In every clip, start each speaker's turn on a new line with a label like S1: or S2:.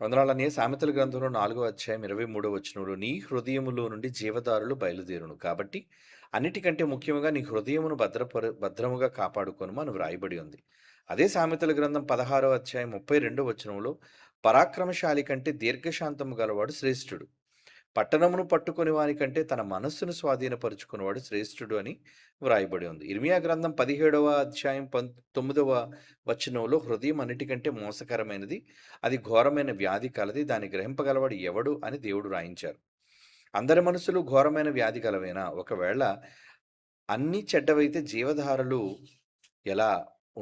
S1: వందనాలనే సామెతల గ్రంథంలో 4వ అధ్యాయం 23వ వచనంలో నీ హృదయములో నుండి జీవదారులు బయలుదేరును. కాబట్టి అన్నిటికంటే ముఖ్యముగా నీ హృదయమును భద్రముగా కాపాడుకొనుము అని వ్రాయబడి ఉంది. అదే సామెతల గ్రంథం 16వ అధ్యాయం 32వ వచనంలో పరాక్రమశాలి కంటే దీర్ఘశాంతము గలవాడు శ్రేష్ఠుడు. పట్టణమును పట్టుకొని వానికంటే తన మనస్సును స్వాధీనపరుచుకున్నవాడు శ్రేష్ఠుడు అని వ్రాయబడి ఉంది. ఇర్మియా గ్రంథం 17వ అధ్యాయం 9వ వచనంలో హృదయం అన్నిటికంటే మోసకరమైనది, అది ఘోరమైన వ్యాధి కలది, దాన్ని గ్రహింపగలవాడు ఎవడు అని దేవుడు రాయించారు. అందరి మనసులు ఘోరమైన వ్యాధి కలవేనా? ఒకవేళ అన్ని చెడ్డవైతే జీవధారలు ఎలా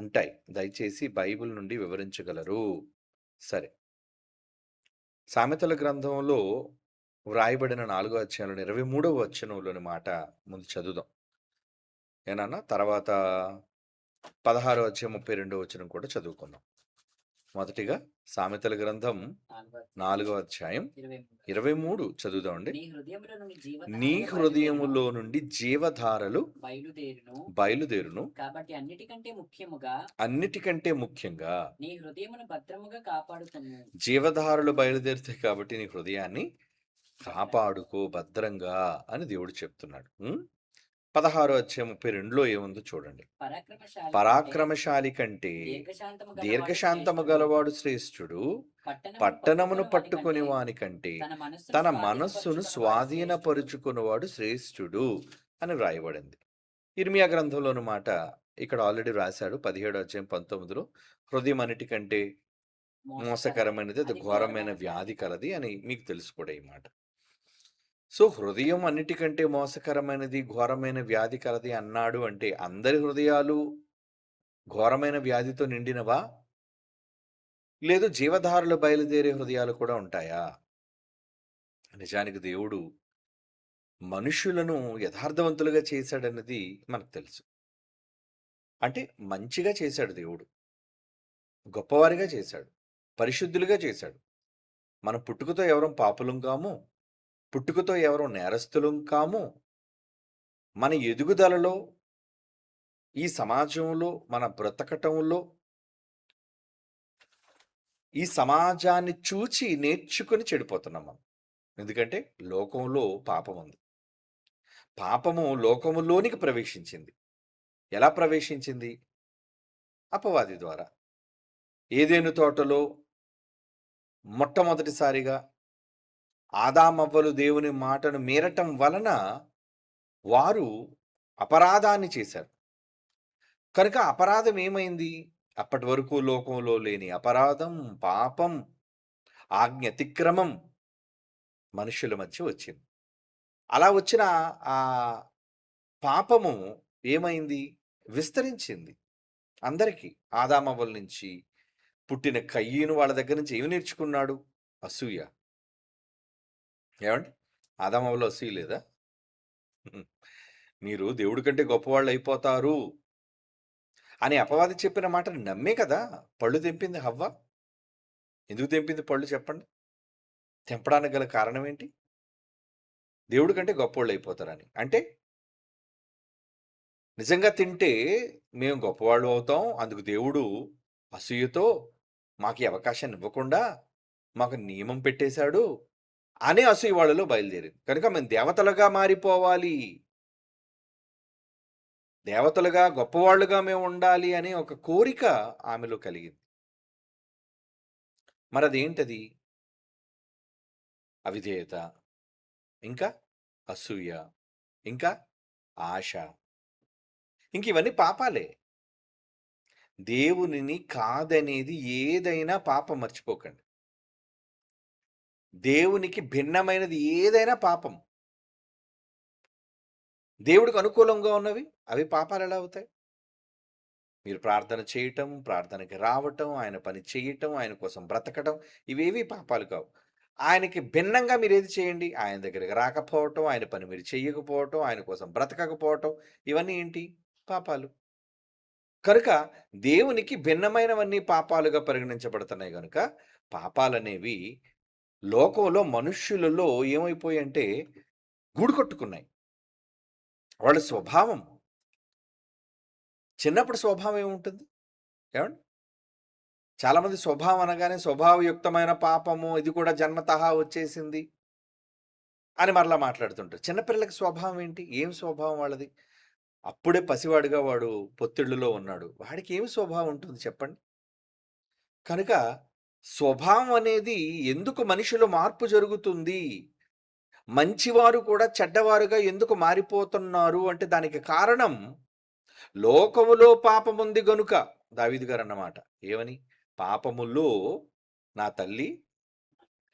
S1: ఉంటాయి? దయచేసి బైబిల్ నుండి వివరించగలరు. సరే, సామెతల గ్రంథంలో వ్రాయబడిన 4వ అధ్యాయంలోని 23వ వచనంలోని మాట ముందు చదువుదాం. ఏనన్నా? తర్వాత 16వ అధ్యాయం 32వ వచనం కూడా చదువుకుందాం. మొదటిగా సామెతల గ్రంథం 4వ అధ్యాయం 23 చదువుదామండి. నీ హృదయములో నుండి జీవధారలు బయలుదేరును. కాబట్టి అన్నిటికంటే ముఖ్యంగా నీ హృదయమును భద్రముగా కాపాడుకొను. జీవధారలు బయలుదేరుతాయి కాబట్టి నీ హృదయాన్ని కాపాడుకో భద్రంగా అని దేవుడు చెప్తున్నాడు. 16 అధ్యాయం 32లో ఏముందో చూడండి. పరాక్రమశాలి కంటే దీర్ఘశాంతము గలవాడు శ్రేష్ఠుడు, పట్టణమును పట్టుకొని వాని కంటే తన మనస్సును స్వాధీనపరుచుకున్నవాడు శ్రేష్ఠుడు అని వ్రాయబడింది. ఇర్మియా గ్రంథంలోని మాట ఇక్కడ ఆల్రెడీ రాశాడు. 17 అధ్యాయం 19లో హృదయం అన్నిటికంటే మోసకరమైనది, అది ఘోరమైన వ్యాధి కలది అని మీకు తెలుసు కూడా ఈ మాట. సో హృదయం అన్నిటికంటే మోసకరమైనది, ఘోరమైన వ్యాధి కలది అన్నాడు అంటే అందరి హృదయాలు ఘోరమైన వ్యాధితో నిండినవా? లేదు జీవధారలు బయలుదేరే హృదయాలు కూడా ఉంటాయా? నిజానికి దేవుడు మనుషులను యథార్థవంతులుగా చేశాడన్నది మనకు తెలుసు. అంటే మంచిగా చేశాడు దేవుడు, గొప్పవారిగా చేశాడు, పరిశుద్ధులుగా చేశాడు. మనం పుట్టుకతో ఎవరం పాపులం కాము, పుట్టుకతో ఎవరో నేరస్తులం కాము. మన ఎదుగుదలలో, ఈ సమాజంలో, మన బ్రతకటంలో, ఈ సమాజాన్ని చూచి నేర్చుకుని చెడిపోతున్నాం మనం. ఎందుకంటే లోకంలో పాపం ఉంది. పాపము లోకములోనికి ప్రవేశించింది. ఎలా ప్రవేశించింది? అపవాది ద్వారా. ఏదెను తోటలో మొట్టమొదటిసారిగా ఆదామవ్వలు దేవుని మాటను మీరటం వలన వారు అపరాధాన్ని చేశారు. కనుక అపరాధం ఏమైంది? అప్పటి వరకు లోకంలో లేని అపరాధం, పాపం, ఆజ్ఞ అతిక్రమం మనుషుల మధ్య వచ్చింది. అలా వచ్చిన ఆ పాపము ఏమైంది? విస్తరించింది అందరికీ. ఆదామవ్వల నుంచి పుట్టిన కయ్యను వాళ్ళ దగ్గర నుంచి ఏమి నేర్చుకున్నాడు? అసూయ. ఏమండి? ఆదామవ్వలో అసూయ లేదా? మీరు దేవుడి కంటే గొప్పవాళ్ళు అయిపోతారు అని అపవాది చెప్పిన మాటను నమ్మే కదా పళ్ళు తెంపింది హవ్వ. ఎందుకు తెంపింది పళ్ళు చెప్పండి? తెంపడానికి గల కారణం ఏంటి? దేవుడి కంటే గొప్పవాళ్ళు అయిపోతారని. అంటే నిజంగా తింటే మేము గొప్పవాళ్ళు అవుతాం, అందుకు దేవుడు అసూయతో మాకు ఈ అవకాశాన్ని ఇవ్వకుండా మాకు నియమం పెట్టేశాడు అనే అసూయ వాళ్ళలో బయలుదేరింది. కనుక మేము దేవతలుగా మారిపోవాలి, దేవతలుగా గొప్పవాళ్ళుగా మేము ఉండాలి అనే ఒక కోరిక ఆమెలో కలిగింది. మరి అదేంటది? అవిధేయత, ఇంకా అసూయ, ఇంకా ఆశ. ఇంక ఇవన్నీ పాపాలే. దేవునిని కాదనేది ఏదైనా పాపం, మర్చిపోకండి. దేవునికి భిన్నమైనది ఏదైనా పాపం. దేవుడికి అనుకూలంగా ఉన్నవి అవి పాపాలు ఎలా అవుతాయి? మీరు ప్రార్థన చేయటం, ప్రార్థనకి రావటం, ఆయన పని చేయటం, ఆయన కోసం బ్రతకటం, ఇవేవి పాపాలు కావు. ఆయనకి భిన్నంగా మీరు ఏది చేయండి, ఆయన దగ్గరికి రాకపోవటం, ఆయన పని మీరు చెయ్యకపోవటం, ఆయన కోసం బ్రతకకపోవటం, ఇవన్నీ ఏంటి? పాపాలు. కనుక దేవునికి భిన్నమైనవన్నీ పాపాలుగా పరిగణించబడుతున్నాయి. కనుక పాపాలనేవి లోకంలో మనుష్యులలో ఏమైపోయాయంటే గూడు కట్టుకున్నాయి. వాళ్ళ స్వభావం, చిన్నప్పుడు స్వభావం ఏముంటుంది? ఏమండి? చాలామంది స్వభావం అనగానే స్వభావయుక్తమైన పాపము, ఇది కూడా జన్మతహా వచ్చేసింది అని మరలా మాట్లాడుతుంటారు. చిన్నపిల్లలకి స్వభావం ఏంటి? ఏం స్వభావం వాళ్ళది? అప్పుడే పసివాడుగా వాడు పొత్తిళ్ళులో ఉన్నాడు. వాడికి ఏమి స్వభావం ఉంటుంది చెప్పండి? కనుక స్వభావం అనేది ఎందుకు మనిషిలో మార్పు జరుగుతుంది? మంచివారు కూడా చెడ్డవారుగా ఎందుకు మారిపోతున్నారు అంటే దానికి కారణం లోకములో పాపముంది గనుక. దావీదు గారన్నమాట. ఏమని? పాపములో నా తల్లి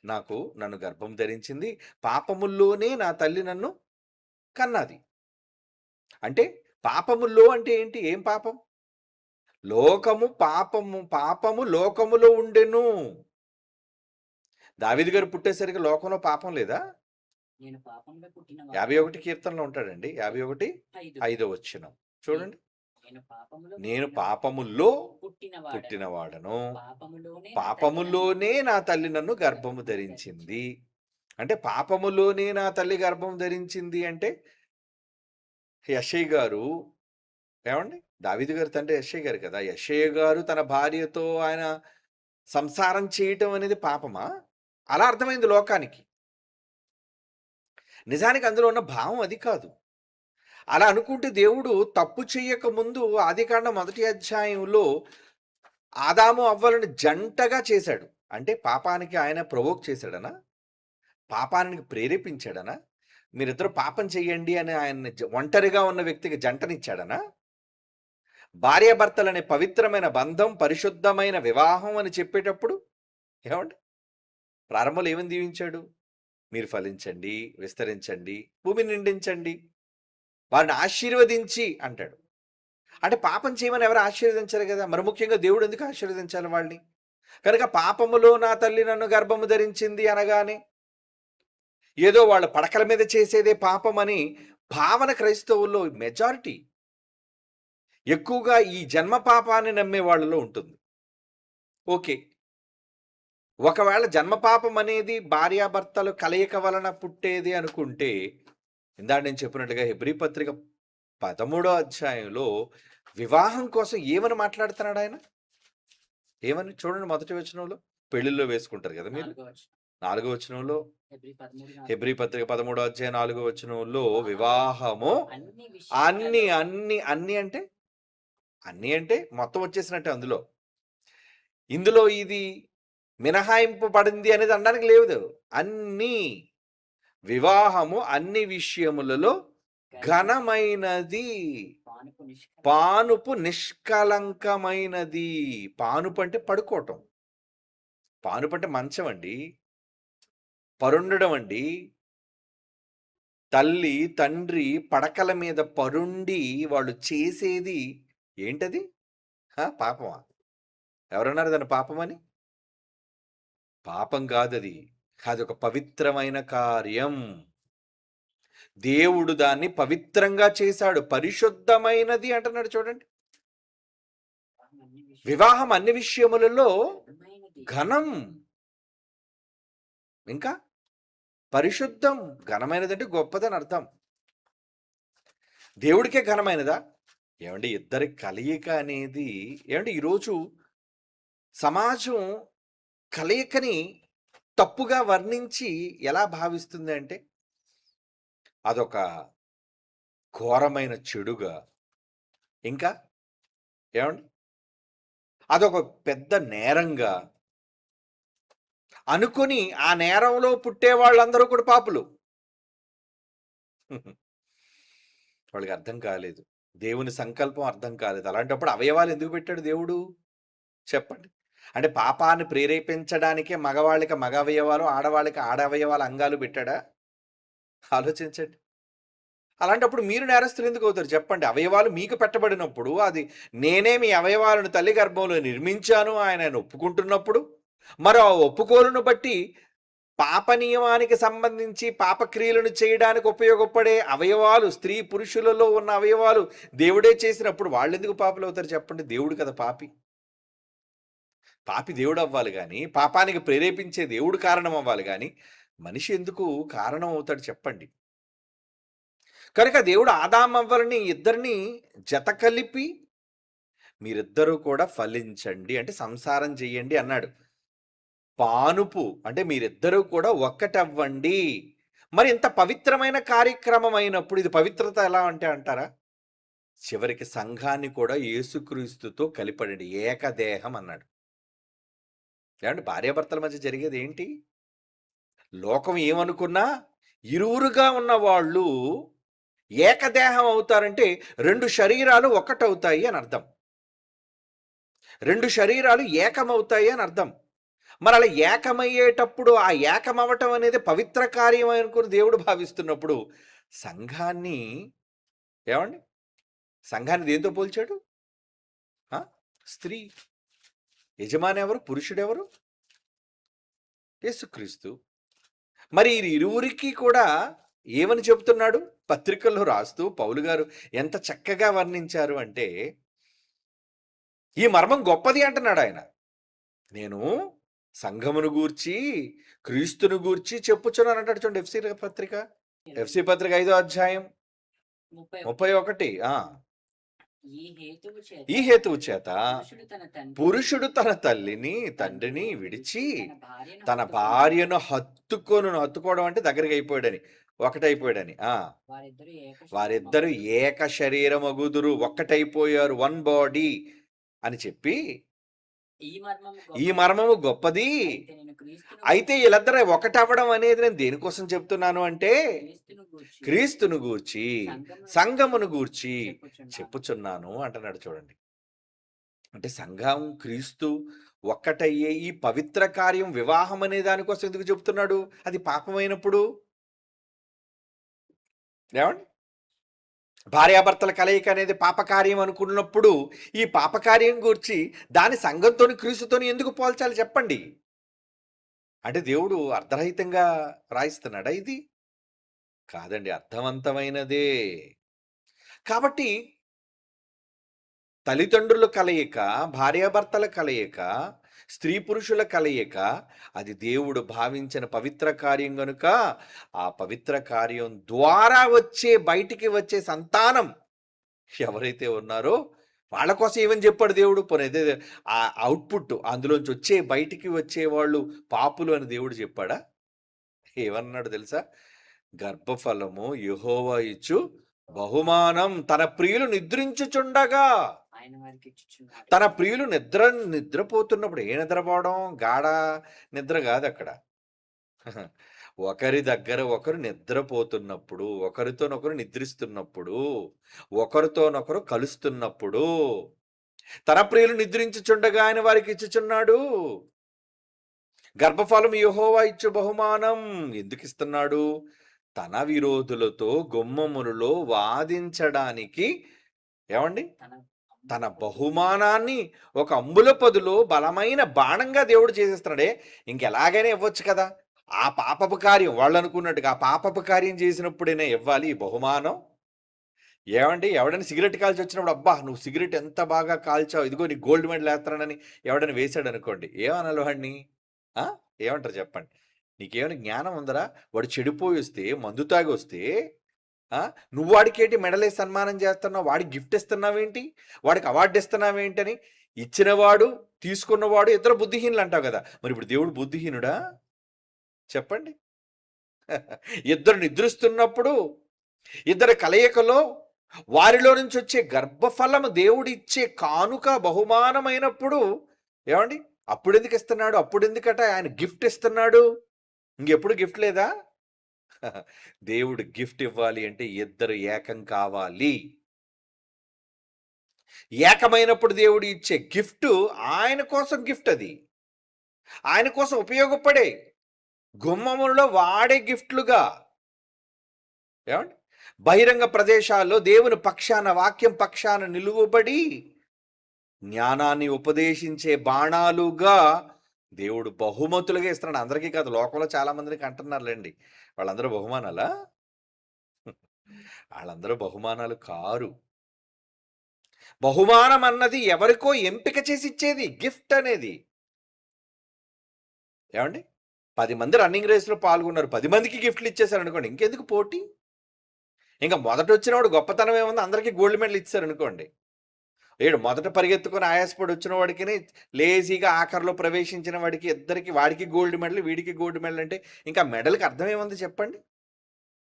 S1: నన్ను గర్భం ధరించింది. పాపముల్లోనే నా తల్లి నన్ను కన్నది. అంటే పాపముల్లో అంటే ఏంటి? ఏం పాపం? పాపము లోకములో ఉండెను. దావీదు గారు పుట్టేసరికి లోకంలో పాపం లేదా? 51 కీర్తనలో ఉంటాడండి. 51 5వ వచనం చూడండి. నేను పాపముల్లో పుట్టినవాడను, పాపములోనే నా తల్లి నన్ను గర్భము ధరించింది. అంటే పాపములోనే నా తల్లి గర్భం ధరించింది అంటే యెషయా గారు, ఏమండి? దావీదు గారి తండ్రి యెషయా గారు కదా! యెషయా గారు తన భార్యతో ఆయన సంసారం చేయటం అనేది పాపమా? అలా అర్థమైంది లోకానికి. నిజానికి అందులో ఉన్న భావం అది కాదు. అలా అనుకుంటే దేవుడు తప్పు చెయ్యక ముందు ఆదికాండం 1వ అధ్యాయంలో ఆదాము అవ్వలను జంటగా చేశాడు. అంటే పాపానికి ఆయన ప్రొవోక్ చేశాడనా? పాపానికి ప్రేరేపించాడనా? మీరిద్దరూ పాపం చెయ్యండి అని ఆయన్ని ఒంటరిగా ఉన్న వ్యక్తికి జంటనిచ్చాడనా? భార్యాభర్తలనే పవిత్రమైన బంధం, పరిశుద్ధమైన వివాహం అని చెప్పేటప్పుడు ఏమండి? ప్రారంభంలో ఏమని దీవించాడు? మీరు ఫలించండి, విస్తరించండి, భూమిని నిండించండి, వారిని ఆశీర్వదించి అంటాడు. అంటే పాపం చేయమని ఎవరు ఆశీర్వదించారు కదా! మరి ముఖ్యంగా దేవుడు ఎందుకు ఆశీర్వదించాలి వాళ్ళని? కనుక పాపములో నా తల్లి నన్ను గర్భము ధరించింది అనగానే ఏదో వాళ్ళ పడకల మీద చేసేదే పాపమని భావన క్రైస్తవుల్లో మెజారిటీ ఎక్కువగా ఈ జన్మ పాపాన్ని నమ్మే వాళ్ళలో ఉంటుంది. ఓకే. ఒకవేళ జన్మ పాపం అనేది భార్యాభర్తలు కలయిక వలన పుట్టేది అనుకుంటే, ఇందాక నేను చెప్పినట్లుగా హెబ్రీ పత్రిక 13వ అధ్యాయంలో వివాహం కోసం ఏమని మాట్లాడుతున్నాడు ఆయన? ఏమని? చూడండి మొదటి వచనంలో. పెళ్లిల్లో వేసుకుంటారు కదా మీరు. 4వ వచనంలో, హెబ్రీ పత్రిక 13వ అధ్యాయం 4వ వచనంలో వివాహము అన్ని అన్ని అన్ని అంటే అన్ని అంటే మొత్తం వచ్చేసినట్టే అందులో. ఇందులో ఇది మినహాయింపబడింది అనేది అనడానికి లేదు. అన్ని వివాహము అన్ని విషయములలో ఘనమైనది, పానుపు నిష్కలంకమైనది. పానుపు అంటే పడుకోవటం. పానుపు అంటే మంచం అండి, పరుండడం అండి. తల్లి తండ్రి పడకల మీద పరుండి వాళ్ళు చేసేది ఏంటది? పాపమా? ఎవరన్నారు దాన్ని పాపమని? పాపం కాదది. అదొక పవిత్రమైన కార్యం. దేవుడు దాన్ని పవిత్రంగా చేశాడు. పరిశుద్ధమైనది అంటున్నాడు చూడండి. వివాహం అన్ని విషయములలో ఘనం, ఇంకా పరిశుద్ధం. ఘనమైనదంటే గొప్పదని అర్థం. దేవుడికే ఘనమైనదా? ఏమండి, ఇద్దరి కలయిక అనేది ఏమండి ఈరోజు సమాజం కలయికని తప్పుగా వర్ణించి ఎలా భావిస్తుంది అంటే అదొక ఘోరమైన చెడుగా, ఇంకా ఏమండి అదొక పెద్ద నేరంగా అనుకొని ఆ నేరంలో పుట్టే వాళ్ళందరూ కూడా పాపులు. వాళ్ళకి అర్థం కాలేదు, దేవుని సంకల్పం అర్థం కాలేదు. అలాంటప్పుడు అవయవాలు ఎందుకు పెట్టాడు దేవుడు చెప్పండి? అంటే పాపాన్ని ప్రేరేపించడానికే మగవాళ్ళకి మగ అవయవాలు, ఆడవాళ్ళకి ఆడ అవయవాల అంగాలు పెట్టాడా? ఆలోచించండి. అలాంటప్పుడు మీరు నేరస్తులు ఎందుకు అవుతారు చెప్పండి? అవయవాలు మీకు పెట్టబడినప్పుడు, అది నేనే మీ అవయవాలను తల్లి గర్భంలో నిర్మించాను ఆయన ఒప్పుకుంటున్నప్పుడు, మరి ఆ ఒప్పుకోలును బట్టి పాప నియమానికి సంబంధించి పాపక్రియలను చేయడానికి ఉపయోగపడే అవయవాలు, స్త్రీ పురుషులలో ఉన్న అవయవాలు దేవుడే చేసినప్పుడు వాళ్ళు ఎందుకు పాపులు అవుతారు చెప్పండి? దేవుడు కదా పాపి. పాపి దేవుడు అవ్వాలి కానీ, పాపానికి ప్రేరేపించే దేవుడు కారణం అవ్వాలి కానీ, మనిషి ఎందుకు కారణం అవుతాడు చెప్పండి? కనుక దేవుడు ఆదామవ్వలని ఇద్దరిని జత కలిపి మీరిద్దరూ కూడా ఫలించండి అంటే సంసారం చెయ్యండి అన్నాడు. పానుపు అంటే మీరిద్దరూ కూడా ఒక్కటవ్వండి. మరి ఇంత పవిత్రమైన కార్యక్రమం అయినప్పుడు ఇది పవిత్రత ఎలా అంటే అంటారా? చివరికి సంఘాన్ని కూడా యేసుక్రీస్తుతో కలిపడండి. ఏకదేహం అన్నాడు. ఏవండి భార్యాభర్తల మధ్య జరిగేది ఏంటి? లోకం ఏమనుకున్నా ఇరువురుగా ఉన్న వాళ్ళు ఏకదేహం అవుతారంటే 2 శరీరాలు ఒక్కటవుతాయి అని అర్థం. 2 శరీరాలు ఏకమవుతాయి అని అర్థం. మరి అలా ఏకమయ్యేటప్పుడు ఆ ఏకమవ్వటం అనేది పవిత్ర కార్యం అనుకుని దేవుడు భావిస్తున్నప్పుడు సంఘాన్ని ఏమండి? సంఘాన్ని దేనితో పోల్చాడు? ఆ! స్త్రీ. యజమాని ఎవరు? పురుషుడెవరు? యేసుక్రీస్తు. మరి ఈ ఇరువురికి కూడా ఏమని చెబుతున్నాడు? పత్రికల్లో రాస్తూ పౌలు గారు ఎంత చక్కగా వర్ణించారు అంటే, ఈ మర్మం గొప్పది అంటున్నాడు ఆయన. నేను సంఘమును గూర్చి, క్రీస్తును గూర్చి చెప్పుచున్నాను అంటాడు చూడండి ఎఫ్సీ పత్రిక 5వ అధ్యాయం 31. ఈ హేతువు చేత పురుషుడు తన తల్లిని తండ్రిని విడిచి తన భార్యను హత్తుకోవడం అంటే దగ్గరికి అయిపోయాడని, ఒకటైపోయాడని. వారిద్దరు ఏక శరీరమగుదురు, ఒక్కటైపోయారు, వన్ బాడీ అని చెప్పి ఈ మర్మము గొప్పది. అయితే వీళ్ళిద్దరు ఒకటవ్వడం అనేది నేను దేనికోసం చెప్తున్నాను అంటే క్రీస్తును గూర్చి సంఘమును గూర్చి చెప్పుచున్నాను అంటున్నాడు చూడండి. అంటే సంఘం క్రీస్తు ఒక్కటయ్యే ఈ పవిత్ర కార్యం వివాహం అనే దానికోసం ఎందుకు చెప్తున్నాడు? అది పాపమైనప్పుడు ఏమండి? భార్యాభర్తల కలయిక అనేది పాపకార్యం అనుకున్నప్పుడు ఈ పాపకార్యం గురించి దాని సంఘంతోని క్రీస్తుతోని ఎందుకు పోల్చాలి చెప్పండి? అంటే దేవుడు అర్ధరహితంగా రాయిస్తున్నాడా ఇది? కాదండి, అర్థవంతమైనదే. కాబట్టి తల్లిదండ్రుల కలయిక, భార్యాభర్తల కలయిక, స్త్రీ పురుషుల కలయిక అది దేవుడు భావించిన పవిత్ర కార్యం గనుక ఆ పవిత్ర కార్యం ద్వారా బయటికి వచ్చే సంతానం ఎవరైతే ఉన్నారో వాళ్ళ కోసం ఏమని చెప్పాడు దేవుడు? పోనీ ఆ అవుట్పుట్ అందులోంచి బయటికి వచ్చేవాళ్ళు పాపులు అని దేవుడు చెప్పాడా? ఏమన్నాడు తెలుసా? గర్భఫలము యెహోవా ఇచ్చు బహుమానం, తన ప్రియులు నిద్రించుచుండగా. తన ప్రియులు నిద్రపోతున్నప్పుడు ఏ నిద్రపోవడం? గాఢ నిద్ర కాదు అక్కడ. ఒకరి దగ్గర ఒకరు నిద్రపోతున్నప్పుడు, ఒకరితోనొకరు నిద్రిస్తున్నప్పుడు, ఒకరితోనొకరు కలుస్తున్నప్పుడు తన ప్రియులు నిద్రించుచుండగా ఆయన వారికి ఇచ్చుచున్నాడు. గర్భఫలం యెహోవా ఇచ్చు బహుమానం. ఎందుకు ఇస్తున్నాడు? తన విరోధులతో గుమ్మములలో వాదించడానికి. ఏమండి? తన బహుమానాన్ని ఒక అంబుల పదులో బలమైన బాణంగా దేవుడు చేసేస్తున్నాడే. ఇంకెలాగైనా ఇవ్వచ్చు కదా. ఆ పాపపు కార్యం వాళ్ళు అనుకున్నట్టుగా ఆ పాపపు కార్యం చేసినప్పుడైనా ఇవ్వాలి ఈ బహుమానం. ఏమండి? ఎవడైనా సిగరెట్ కాల్చి వచ్చినప్పుడు, అబ్బా నువ్వు సిగరెట్ ఎంత బాగా కాల్చావు, ఇదిగో నీ గోల్డ్ మెడల్ వేస్తానని ఎవడైనా వేసాడు అనుకోండి, ఏమనాలి వాడిని? ఏమంటారు చెప్పండి? నీకేమైనా జ్ఞానం ఉందరా? వాడు చెడిపోయి వస్తే, మందు తాగి వస్తే నువ్వు వాడికేంటి మెడలేసి సన్మానం చేస్తున్నావు? వాడికి గిఫ్ట్ ఇస్తున్నావేంటి? వాడికి అవార్డు ఇస్తున్నావేంటని ఇచ్చినవాడు తీసుకున్నవాడు ఇద్దరు బుద్ధిహీనులు అంటావు కదా. మరి ఇప్పుడు దేవుడు బుద్ధిహీనుడా చెప్పండి? ఇద్దరు నిద్రిస్తున్నప్పుడు ఇద్దరు కలయికలో వారిలో నుంచి వచ్చే గర్భఫలము దేవుడిచ్చే కానుక బహుమానమైనప్పుడు ఏమండి అప్పుడు ఎందుకు ఇస్తున్నాడు? అప్పుడు ఎందుకట ఆయన గిఫ్ట్ ఇస్తున్నాడు? ఇంకెప్పుడు గిఫ్ట్ లేదా? దేవుడు గిఫ్ట్ ఇవ్వాలి అంటే ఇద్దరు ఏకం కావాలి. ఏకమైనప్పుడు దేవుడు ఇచ్చే గిఫ్ట్ ఆయన కోసం గిఫ్ట్, అది ఆయన కోసం ఉపయోగపడే గుమ్మములలో వాడే గిఫ్ట్లుగా. ఏమండి? బహిరంగ ప్రదేశాల్లో దేవుని పక్షాన, వాక్యం పక్షాన నిలువబడి జ్ఞానాన్ని ఉపదేశించే బాణాలుగా దేవుడు బహుమతులుగా ఇస్తున్నాడు. అందరికీ కాదు, లోకంలో చాలా మందికి అంటున్నారులేండి, వాళ్ళందరూ బహుమానాలా? వాళ్ళందరూ బహుమానాలు కారు. బహుమానం అన్నది ఎవరికో ఎంపిక చేసి ఇచ్చేది గిఫ్ట్ అనేది. ఏమండి? 10 మంది రన్నింగ్ రేస్లో పాల్గొన్నారు, 10 మందికి గిఫ్ట్లు ఇచ్చేసారు అనుకోండి, ఇంకెందుకు పోటీ? ఇంకా మొదట వచ్చినవాడు గొప్పతనం ఏముంది? అందరికీ గోల్డ్ మెడల్ ఇచ్చారు అనుకోండి, ఏడు మొదట పరిగెత్తుకొని ఆయాసపడి వచ్చిన వాడికిని లేజీగా ఆఖరిలో ప్రవేశించిన వాడికి ఇద్దరికి, వాడికి గోల్డ్ మెడల్, వీడికి గోల్డ్ మెడల్ అంటే ఇంకా మెడల్‌కి అర్థం ఏముంది చెప్పండి?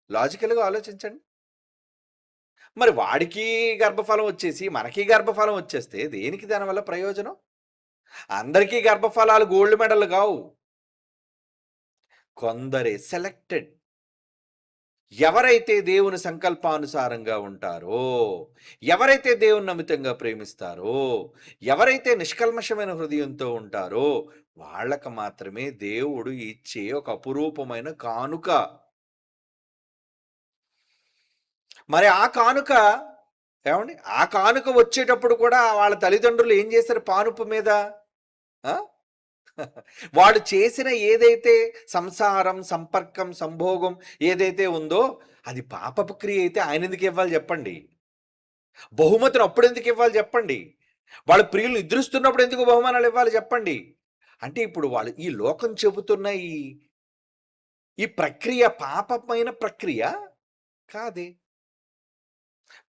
S1: లాజికల్‌గా ఆలోచించండి. మరి వాడికి గర్భఫలం వచ్చేసి, మనకి గర్భఫలం వచ్చేస్తే దేనికి దానివల్ల ప్రయోజనం? అందరికీ గర్భఫలాలు గోల్డ్ మెడల్‌లు గావు. కొందరే సెలెక్టెడ్. ఎవరైతే దేవుని సంకల్పానుసారంగా ఉంటారో, ఎవరైతే దేవుని అమితంగా ప్రేమిస్తారో, ఎవరైతే నిష్కల్మషమైన హృదయంతో ఉంటారో, వాళ్ళకి మాత్రమే దేవుడు ఇచ్చే ఒక అపురూపమైన కానుక. మరి ఆ కానుక ఏవండి? ఆ కానుక వచ్చేటప్పుడు కూడా వాళ్ళ తల్లిదండ్రులు ఏం చేశారు పానుపు మీద? ఆ! వాళ్ళు చేసిన ఏదైతే సంసారం, సంపర్కం, సంభోగం ఏదైతే ఉందో అది పాపపు క్రియ అయితే ఆయనెందుకు ఇవ్వాలి చెప్పండి? బహుమతిని అప్పుడెందుకు ఇవ్వాలి చెప్పండి? వాళ్ళ ప్రియులు నిద్రిస్తున్నప్పుడు ఎందుకు బహుమానాలు ఇవ్వాలి చెప్పండి? అంటే ఇప్పుడు వాళ్ళు ఈ లోకం చెబుతున్న ఈ ప్రక్రియ పాపమైన ప్రక్రియ కాదే.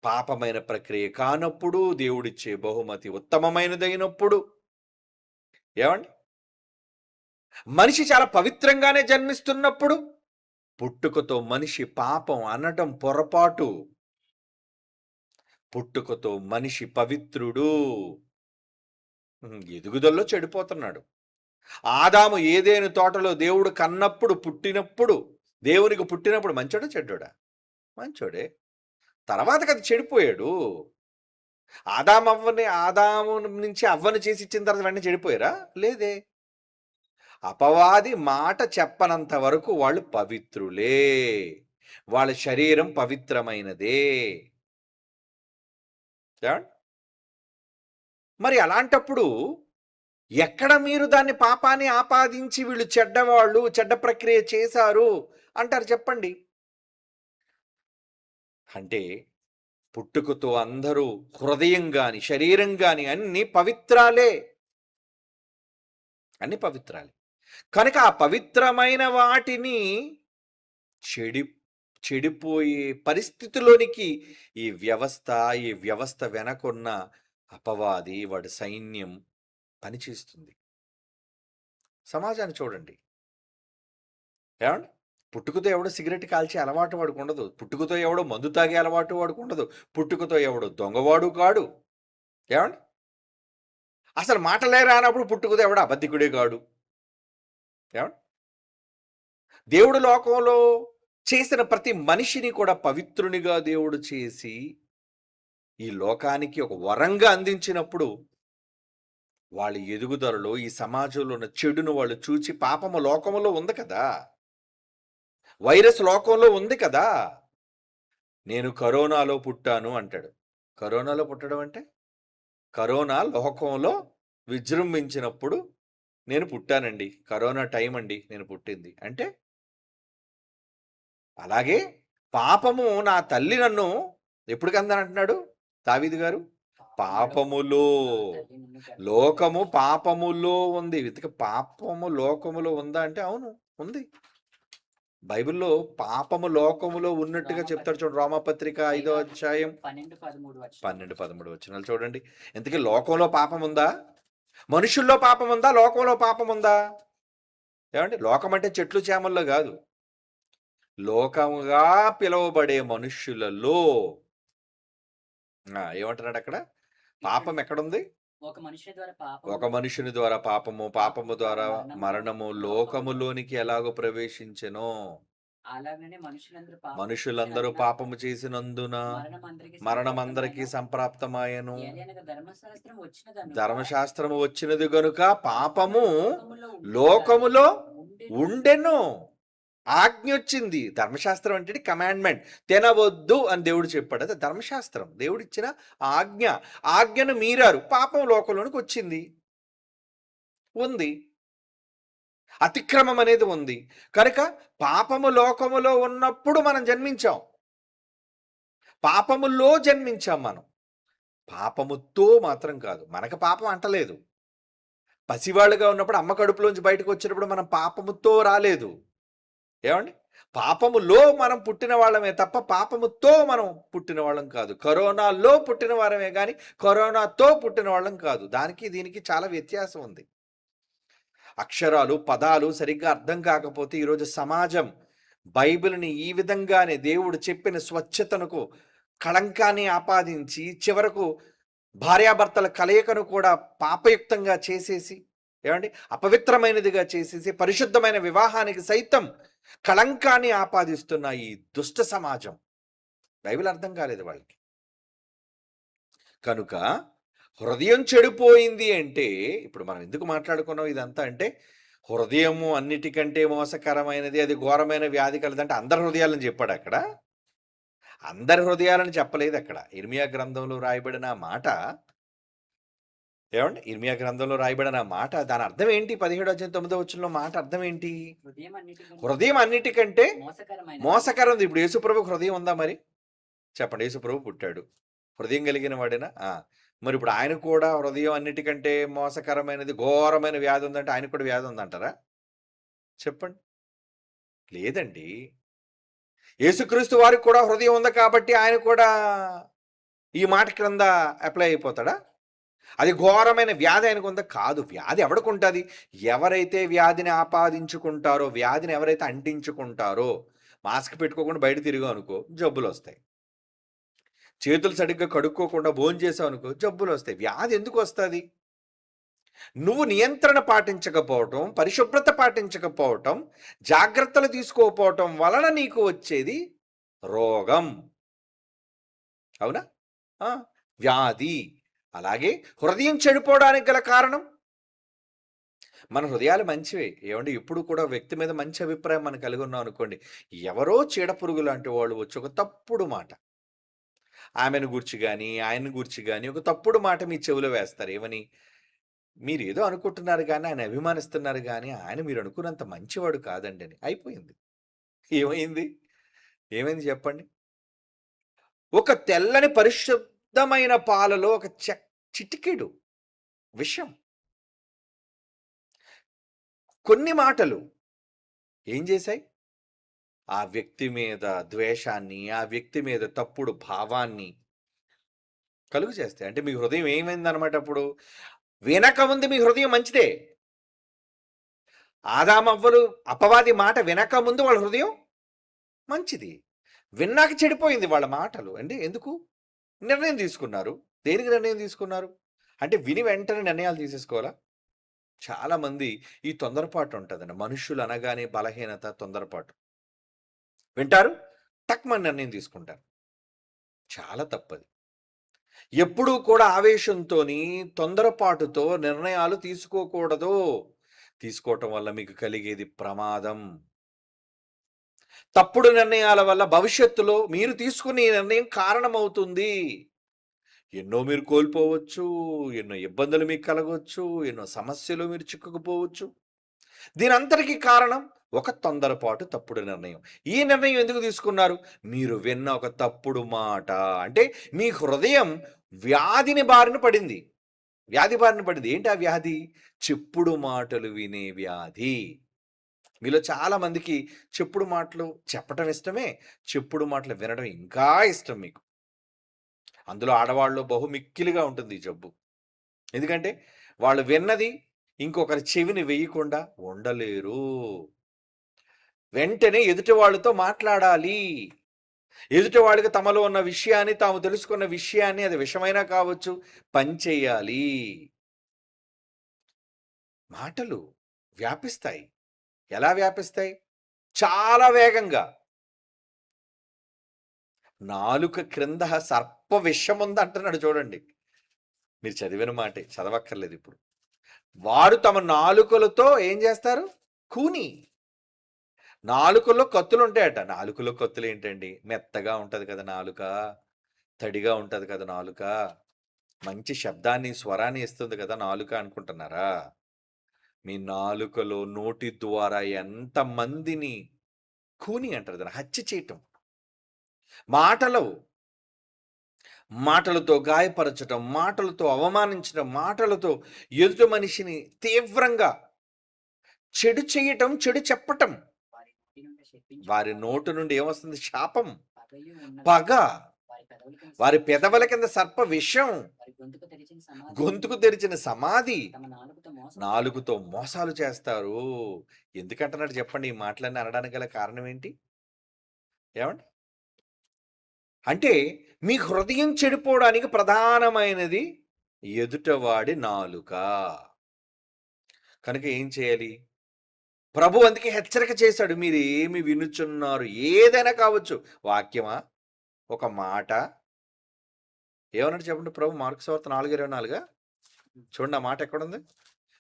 S1: పాపమైన ప్రక్రియ కానప్పుడు దేవుడిచ్చే బహుమతి ఉత్తమమైనదైనప్పుడు ఏవండి? మనిషి చాలా పవిత్రంగానే జన్మిస్తున్నప్పుడు పుట్టుకతో మనిషి పాపం అనటం పొరపాటు. పుట్టుకతో మనిషి పవిత్రుడు. ఎదుగుదలలో చెడిపోతున్నాడు. ఆదాము ఏదెను తోటలో దేవుడు కన్నప్పుడు, పుట్టినప్పుడు, దేవునికి పుట్టినప్పుడు మంచోడా? చెడ్డోడా? మంచోడే. తర్వాత కదా చెడిపోయాడు. ఆదాము నుంచి అవ్వను చేసి ఇచ్చిన తర్వాత వెంటనే చెడిపోయారా? లేదే. అపవాది మాట చెప్పనంత వరకు వాళ్ళు పవిత్రులే. వాళ్ళ శరీరం పవిత్రమైనదే. ఏవండి? మరి అలాంటప్పుడు ఎక్కడ మీరు దాన్ని పాపాన్ని ఆపాదించి వీళ్ళు చెడ్డవాళ్ళు, చెడ్డ ప్రక్రియ చేశారు అంటారు చెప్పండి? అంటే పుట్టుకతో అందరూ హృదయం గాని, శరీరం గాని అన్నీ పవిత్రాలే. అన్నీ పవిత్రాలే. కనుక ఆ పవిత్రమైన వాటిని చెడి చెడిపోయే పరిస్థితిలోనికి ఈ వ్యవస్థ వెనకున్న అపవాది, వాడి సైన్యం పనిచేస్తుంది. సమాజాన్ని చూడండి. ఏవండి? పుట్టుకతో ఎవడో సిగరెట్ కాల్చే అలవాటు వాడికుండదు. పుట్టుకతో ఎవడో మందు తాగే అలవాటు వాడికుండదు. పుట్టుకతో ఎవడో దొంగవాడు కాడు. ఏవండి? అసలు మాటలే రానప్పుడు పుట్టుకతో ఎవడో అబద్ధికుడే కాడు. ఏవండి? దేవుడు లోకంలో చేసిన ప్రతి మనిషిని కూడా పవిత్రునిగా దేవుడు చేసి, ఈ లోకానికి ఒక వరంగా అందించినప్పుడు, వాళ్ళ ఎదుగుదలలో ఈ సమాజంలో ఉన్న చెడును వాళ్ళు చూచి పాపము లోకములో ఉంది కదా! వైరస్ లోకంలో ఉంది కదా! నేను కరోనాలో పుట్టాను అంటాడు. కరోనాలో పుట్టడం అంటే? కరోనా లోకంలో విజృంభించినప్పుడు నేను పుట్టానండి. కరోనా టైం అండి నేను పుట్టింది. అంటే అలాగే పాపము నా తల్లి నన్ను ఎప్పుడు కందనంటున్నాడు దావీదు గారు? పాపములో లోకము పాపములో ఉంది. పాపము లోకములో ఉందా అంటే అవును ఉంది. బైబిల్‌లో పాపము లోకములో ఉన్నట్టుగా చెప్తాడు చూడండి. రోమాపత్రిక 5వ అధ్యాయం 12, 13 వచనాలు చూడండి. ఇంతకీ లోకంలో పాపం ఉందా? మనుషుల్లో పాపం ఉందా? లోకంలో పాపం ఉందా? ఏమండి? లోకం అంటే చెట్లు చేమల్లో కాదు. లోకముగా పిలువబడే మనుష్యులలో ఏమంటున్నాడు అక్కడ? పాపం ఎక్కడుంది? ఒక మనుషుని ద్వారా పాపము, పాపము ద్వారా మరణము లోకములోనికి ఎలాగో ప్రవేశించెనో మనుషులందరూ పాపము చేసినందున మరణం అందరికీ సంప్రాప్తమాయెను. ధర్మశాస్త్రము వచ్చినది గనుక పాపము లోకములో ఉండెను. ఆజ్ఞ వచ్చింది. ధర్మశాస్త్రం అంటే కమాండ్మెంట్. తినవద్దు అని దేవుడు చెప్పాడు. అదే ధర్మశాస్త్రం. దేవుడిచ్చిన ఆజ్ఞ. ఆజ్ఞను మీరారు. పాపం లోకంలోనికి వచ్చింది. ఉంది. అతిక్రమం అనేది ఉంది. కనుక పాపము లోకములో ఉన్నప్పుడు మనం జన్మించాం. పాపములో జన్మించాం మనం. పాపముతో మాత్రం కాదు. మనకు పాపం అంటలేదు. పసివాళ్ళుగా ఉన్నప్పుడు అమ్మ కడుపులోంచి బయటకు వచ్చినప్పుడు మనం పాపముతో రాలేదు. ఏమండి? పాపములో మనం పుట్టిన వాళ్ళమే తప్ప పాపముతో మనం పుట్టిన వాళ్ళం కాదు. కరోనాలో పుట్టిన వారమే గాని కరోనాతో పుట్టిన వాళ్ళం కాదు. దానికి దీనికి చాలా వ్యత్యాసం ఉంది. అక్షరాలు, పదాలు సరిగ్గా అర్థం కాకపోతే ఈరోజు సమాజం బైబిల్‌ని ఈ విధంగానే దేవుడు చెప్పిన స్వచ్ఛతనకు కళంకాన్ని ఆపాదించి చివరకు భార్యాభర్తల కలయికను కూడా పాపయుక్తంగా చేసేసి, ఏమండి, అపవిత్రమైనదిగా చేసేసి పరిశుద్ధమైన వివాహానికి సైతం కళంకాన్ని ఆపాదిస్తున్న ఈ దుష్ట సమాజం బైబిల్ అర్థం కాలేదు వాళ్ళకి. కనుక హృదయం చెడిపోయింది అంటే ఇప్పుడు మనం ఎందుకు మాట్లాడుకున్నాం ఇదంతా అంటే, హృదయము అన్నిటికంటే మోసకరమైనది, అది ఘోరమైన వ్యాధి కలదంటే అందరి హృదయాలను చెప్పాడు అక్కడ. అందరి హృదయాలను చెప్పలేదు అక్కడ. ఇర్మియా గ్రంథంలో రాయబడిన మాట, ఏమండి, ఇర్మియా గ్రంథంలో రాయబడిన మాట దాని అర్థం ఏంటి? 17:9 మాట అర్థం ఏంటి? హృదయం అన్నిటికంటే మోసకరం. ఇప్పుడు యేసుప్రభుకు హృదయం ఉందా మరి? చెప్పండి. యేసుప్రభు పుట్టాడు, హృదయం కలిగిన వాడేనా? మరి ఇప్పుడు ఆయన కూడా హృదయం అన్నిటికంటే మోసకరమైనది, ఘోరమైన వ్యాధి ఉందంటే ఆయనకు కూడా వ్యాధి ఉందంటారా? చెప్పండి. లేదండి. యేసుక్రీస్తు వారికి కూడా హృదయం ఉంది కాబట్టి ఆయన కూడా ఈ మాట క్రింద అప్లై అయిపోతాడా? అది ఘోరమైన వ్యాధి ఆయనకు ఉందా? కాదు. వ్యాధి ఎవరికి ఉంటుంది? ఎవరైతే వ్యాధిని ఆపాదించుకుంటారో, వ్యాధిని ఎవరైతే అంటించుకుంటారో, మాస్క్ పెట్టుకోకుండా బయట తిరిగావు అనుకో జబ్బులు వస్తాయి. చేతులు సరిగ్గా కడుక్కోకుండా భోంచేసావు అనుకో జబ్బులు వస్తాయి. వ్యాధి ఎందుకు వస్తుంది? నువ్వు నియంత్రణ పాటించకపోవటం, పరిశుభ్రత పాటించకపోవటం, జాగ్రత్తలు తీసుకోకపోవటం వలన నీకు వచ్చేది రోగం. అవునా? వ్యాధి. అలాగే హృదయం చెడిపోవడానికి గల కారణం, మన హృదయాలు మంచివే, ఏమండి, ఎప్పుడు కూడా వ్యక్తి మీద మంచి అభిప్రాయం మనం కలిగి ఉన్నాం అనుకోండి, ఎవరో చీడపురుగు లాంటి వాళ్ళు వచ్చి ఒక తప్పుడు మాట ఆమెను గూర్చి కానీ ఆయన్ని గూర్చి కానీ ఒక తప్పుడు మాట మీ చెవిలో వేస్తారు. ఏమని? మీరు ఏదో అనుకుంటున్నారు కానీ ఆయన అభిమానిస్తున్నారు కానీ ఆయన మీరు అనుకున్నంత మంచివాడు కాదండి అని. అయిపోయింది. ఏమైంది? ఏమైంది చెప్పండి? ఒక తెల్లని పరిశుద్ధమైన పాలలో ఒక చిటికెడు విషం, కొన్ని మాటలు ఏం చేశాయి? ఆ వ్యక్తి మీద ద్వేషాన్ని, ఆ వ్యక్తి మీద తప్పుడు భావాన్ని కలుగు చేస్తాయి. అంటే మీ హృదయం ఏమైందనమాట అప్పుడు? వినకముందు మీ హృదయం మంచిదే. ఆదామవ్వలు అపవాది మాట వినకముందు వాళ్ళ హృదయం మంచిది. విన్నాక చెడిపోయింది వాళ్ళ మాటలు. అంటే ఎందుకు? నిర్ణయం తీసుకున్నారు. దేనికి నిర్ణయం తీసుకున్నారు? అంటే విని వెంటనే నిర్ణయాలు తీసేసుకోవాలా? చాలామంది ఈ తొందరపాటు ఉంటుందండి. మనుషులు అనగానే బలహీనత, తొందరపాటు. వింటారు, టక్మని నిర్ణయం తీసుకుంటారు. చాలా తప్పది. ఎప్పుడూ కూడా ఆవేశంతోని, తొందరపాటుతో నిర్ణయాలు తీసుకోకూడదు. తీసుకోవటం వల్ల మీకు కలిగేది ప్రమాదం. తప్పుడు నిర్ణయాల వల్ల భవిష్యత్తులో మీరు తీసుకునే నిర్ణయం కారణమవుతుంది. ఎన్నో మీరు కోల్పోవచ్చు, ఎన్నో ఇబ్బందులు మీకు కలగవచ్చు, ఎన్నో సమస్యలు మీరు చిక్కుకుపోవచ్చు. దీనంతటికీ కారణం ఒక తొందరపాటు, తప్పుడు నిర్ణయం. ఈ నిర్ణయం ఎందుకు తీసుకున్నారు? మీరు విన్న ఒక తప్పుడు మాట. అంటే మీ హృదయం వ్యాధిని బారిన పడింది. వ్యాధి బారిన పడింది. ఏంటి ఆ వ్యాధి? చెప్పుడు మాటలు వినే వ్యాధి. మీలో చాలా మందికి చెప్పుడు మాటలు చెప్పటం ఇష్టమే, చెప్పుడు మాటలు వినడం ఇంకా ఇష్టం మీకు. అందులో ఆడవాళ్ళు బహుమిక్కిలిగా ఉంటుంది ఈ జబ్బు. ఎందుకంటే వాళ్ళు విన్నది ఇంకొకరి చెవిని వేయకుండా ఉండలేరు. వెంటనే ఎదుటి వాళ్ళతో మాట్లాడాలి. ఎదుటి వాళ్ళకి తమలో ఉన్న విషయాన్ని, తాము తెలుసుకున్న విషయాన్ని, అది విషమైనా కావచ్చు, పంచేయాలి. మాటలు వ్యాపిస్తాయి. ఎలా వ్యాపిస్తాయి? చాలా వేగంగా. నాలుక క్రింద సర్ప విషం ఉంది అంటున్నాడు చూడండి. మీరు చదివిన మాటే, చదవక్కర్లేదు ఇప్పుడు. వారు తమ నాలుకలతో ఏం చేస్తారు? కూని. నాలుకలో కత్తులు ఉంటాయట. నాలుకలో కత్తులు ఏంటండి? మెత్తగా ఉంటది కదా నాలుక, తడిగా ఉంటది కదా నాలుక, మంచి శబ్దాన్ని, స్వరాన్ని ఇస్తుంది కదా నాలుక అనుకుంటున్నారా? మీ నాలుకలో, నోటి ద్వారా ఎంతమందిని కూని అంటారు, దాన్ని హత్య చేయటం. మాటలతో గాయపరచటం, మాటలతో అవమానించడం, మాటలతో ఎదుటి మనిషిని తీవ్రంగా చెడు చేయటం, చెడు చెప్పటం. వారి నోటు నుండి ఏమొస్తుంది? శాపం,
S2: పగయు ఉన్న
S1: పగ,
S2: వారి పెదవుల
S1: వారి
S2: కింద
S1: పెదవుల కింద సర్ప విషం,
S2: వారి గొంతుకు తెరిచిన సమాధి
S1: గొంతుకు తెరిచిన సమాధి,
S2: తమ నాలుకతో మోసం
S1: నాలుగుతో మోసాలు చేస్తారు. ఎందుకంటున్నాడు చెప్పండి? ఈ మాటలన్నీ అనడానికి గల కారణం ఏంటి? ఏమండి? అంటే మీ హృదయం చెడిపోవడానికి ప్రధానమైనది ఎదుటవాడి నాలుక. కనుక ఏం చేయాలి? ప్రభు అందుకే హెచ్చరిక చేశాడు. మీరు ఏమి వినుచున్నారు? ఏదైనా కావచ్చు. వాక్యమా? ఒక మాట? ఏమన్నాడు చెప్పండి ప్రభు? మార్కు సువార్త 4:24 చూడండి, ఆ మాట ఎక్కడుంది?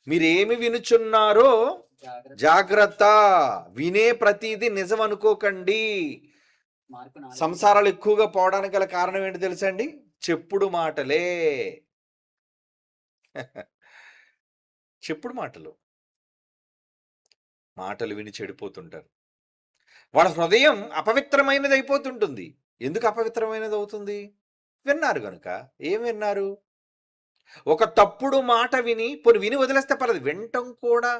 S1: మీరేమి వినుచున్నారో
S2: జాగ్రత్త.
S1: జాగ్రత్త, వినే ప్రతిదీ నిజం అనుకోకండి.
S2: మార్కు 4:24.
S1: సంసారాలు ఎక్కువగా పోవడానికి గల కారణం ఏంటి తెలుసా అండి? చెప్పుడు మాటలే. చెప్పుడు మాటలు. మాటలు విని చెడిపోతుంటారు. వాళ్ళ హృదయం అపవిత్రమైనది అయిపోతుంటుంది. ఎందుకు అపవిత్రమైనది అవుతుంది? విన్నారు గనుక. ఏం విన్నారు? ఒక తప్పుడు మాట విని, పోనీ విని వదిలేస్తే పర్లేదు, వినటం కూడా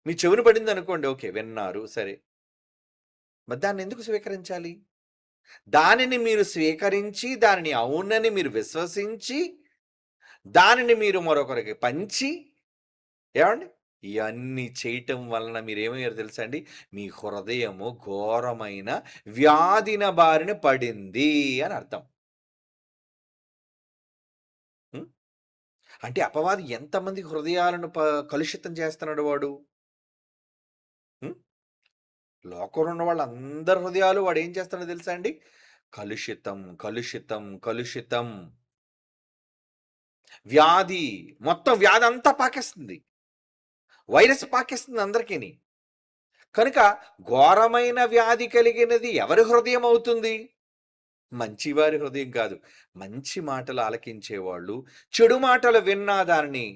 S1: మీ చెవిన పడింది అనుకోండి, ఓకే, విన్నారు, సరే. మరి దాన్ని ఎందుకు స్వీకరించాలి? దానిని మీరు స్వీకరించి, దానిని అవునని మీరు విశ్వసించి, దానిని మీరు మరొకరికి పంచి, ఏమండి, ఇవన్నీ చేయటం వలన మీరేమయ్యారు తెలుసా అండి? మీ హృదయము ఘోరమైన వ్యాధిన బారిన పడింది అని అర్థం. ఉం? అంటే అపవాది ఎంతమంది హృదయాలను కలుషితం చేస్తున్నాడు వాడు? ఉం? లోకంలో ఉన్న వాళ్ళందరి హృదయాలు వాడు ఏం చేస్తున్నాడో తెలుసా అండి? కలుషితం, కలుషితం, కలుషితం. వ్యాధి, మొత్తం వ్యాధి అంతా పాకేస్తుంది. వైరస్ పాకేస్తుంది అందరికీని. కనుక ఘోరమైన వ్యాధి కలిగినది ఎవరి హృదయం అవుతుంది? మంచివారి హృదయం కాదు. మంచి మాటలు ఆలకించేవాళ్ళు, చెడు మాటలు విన్నా దానిని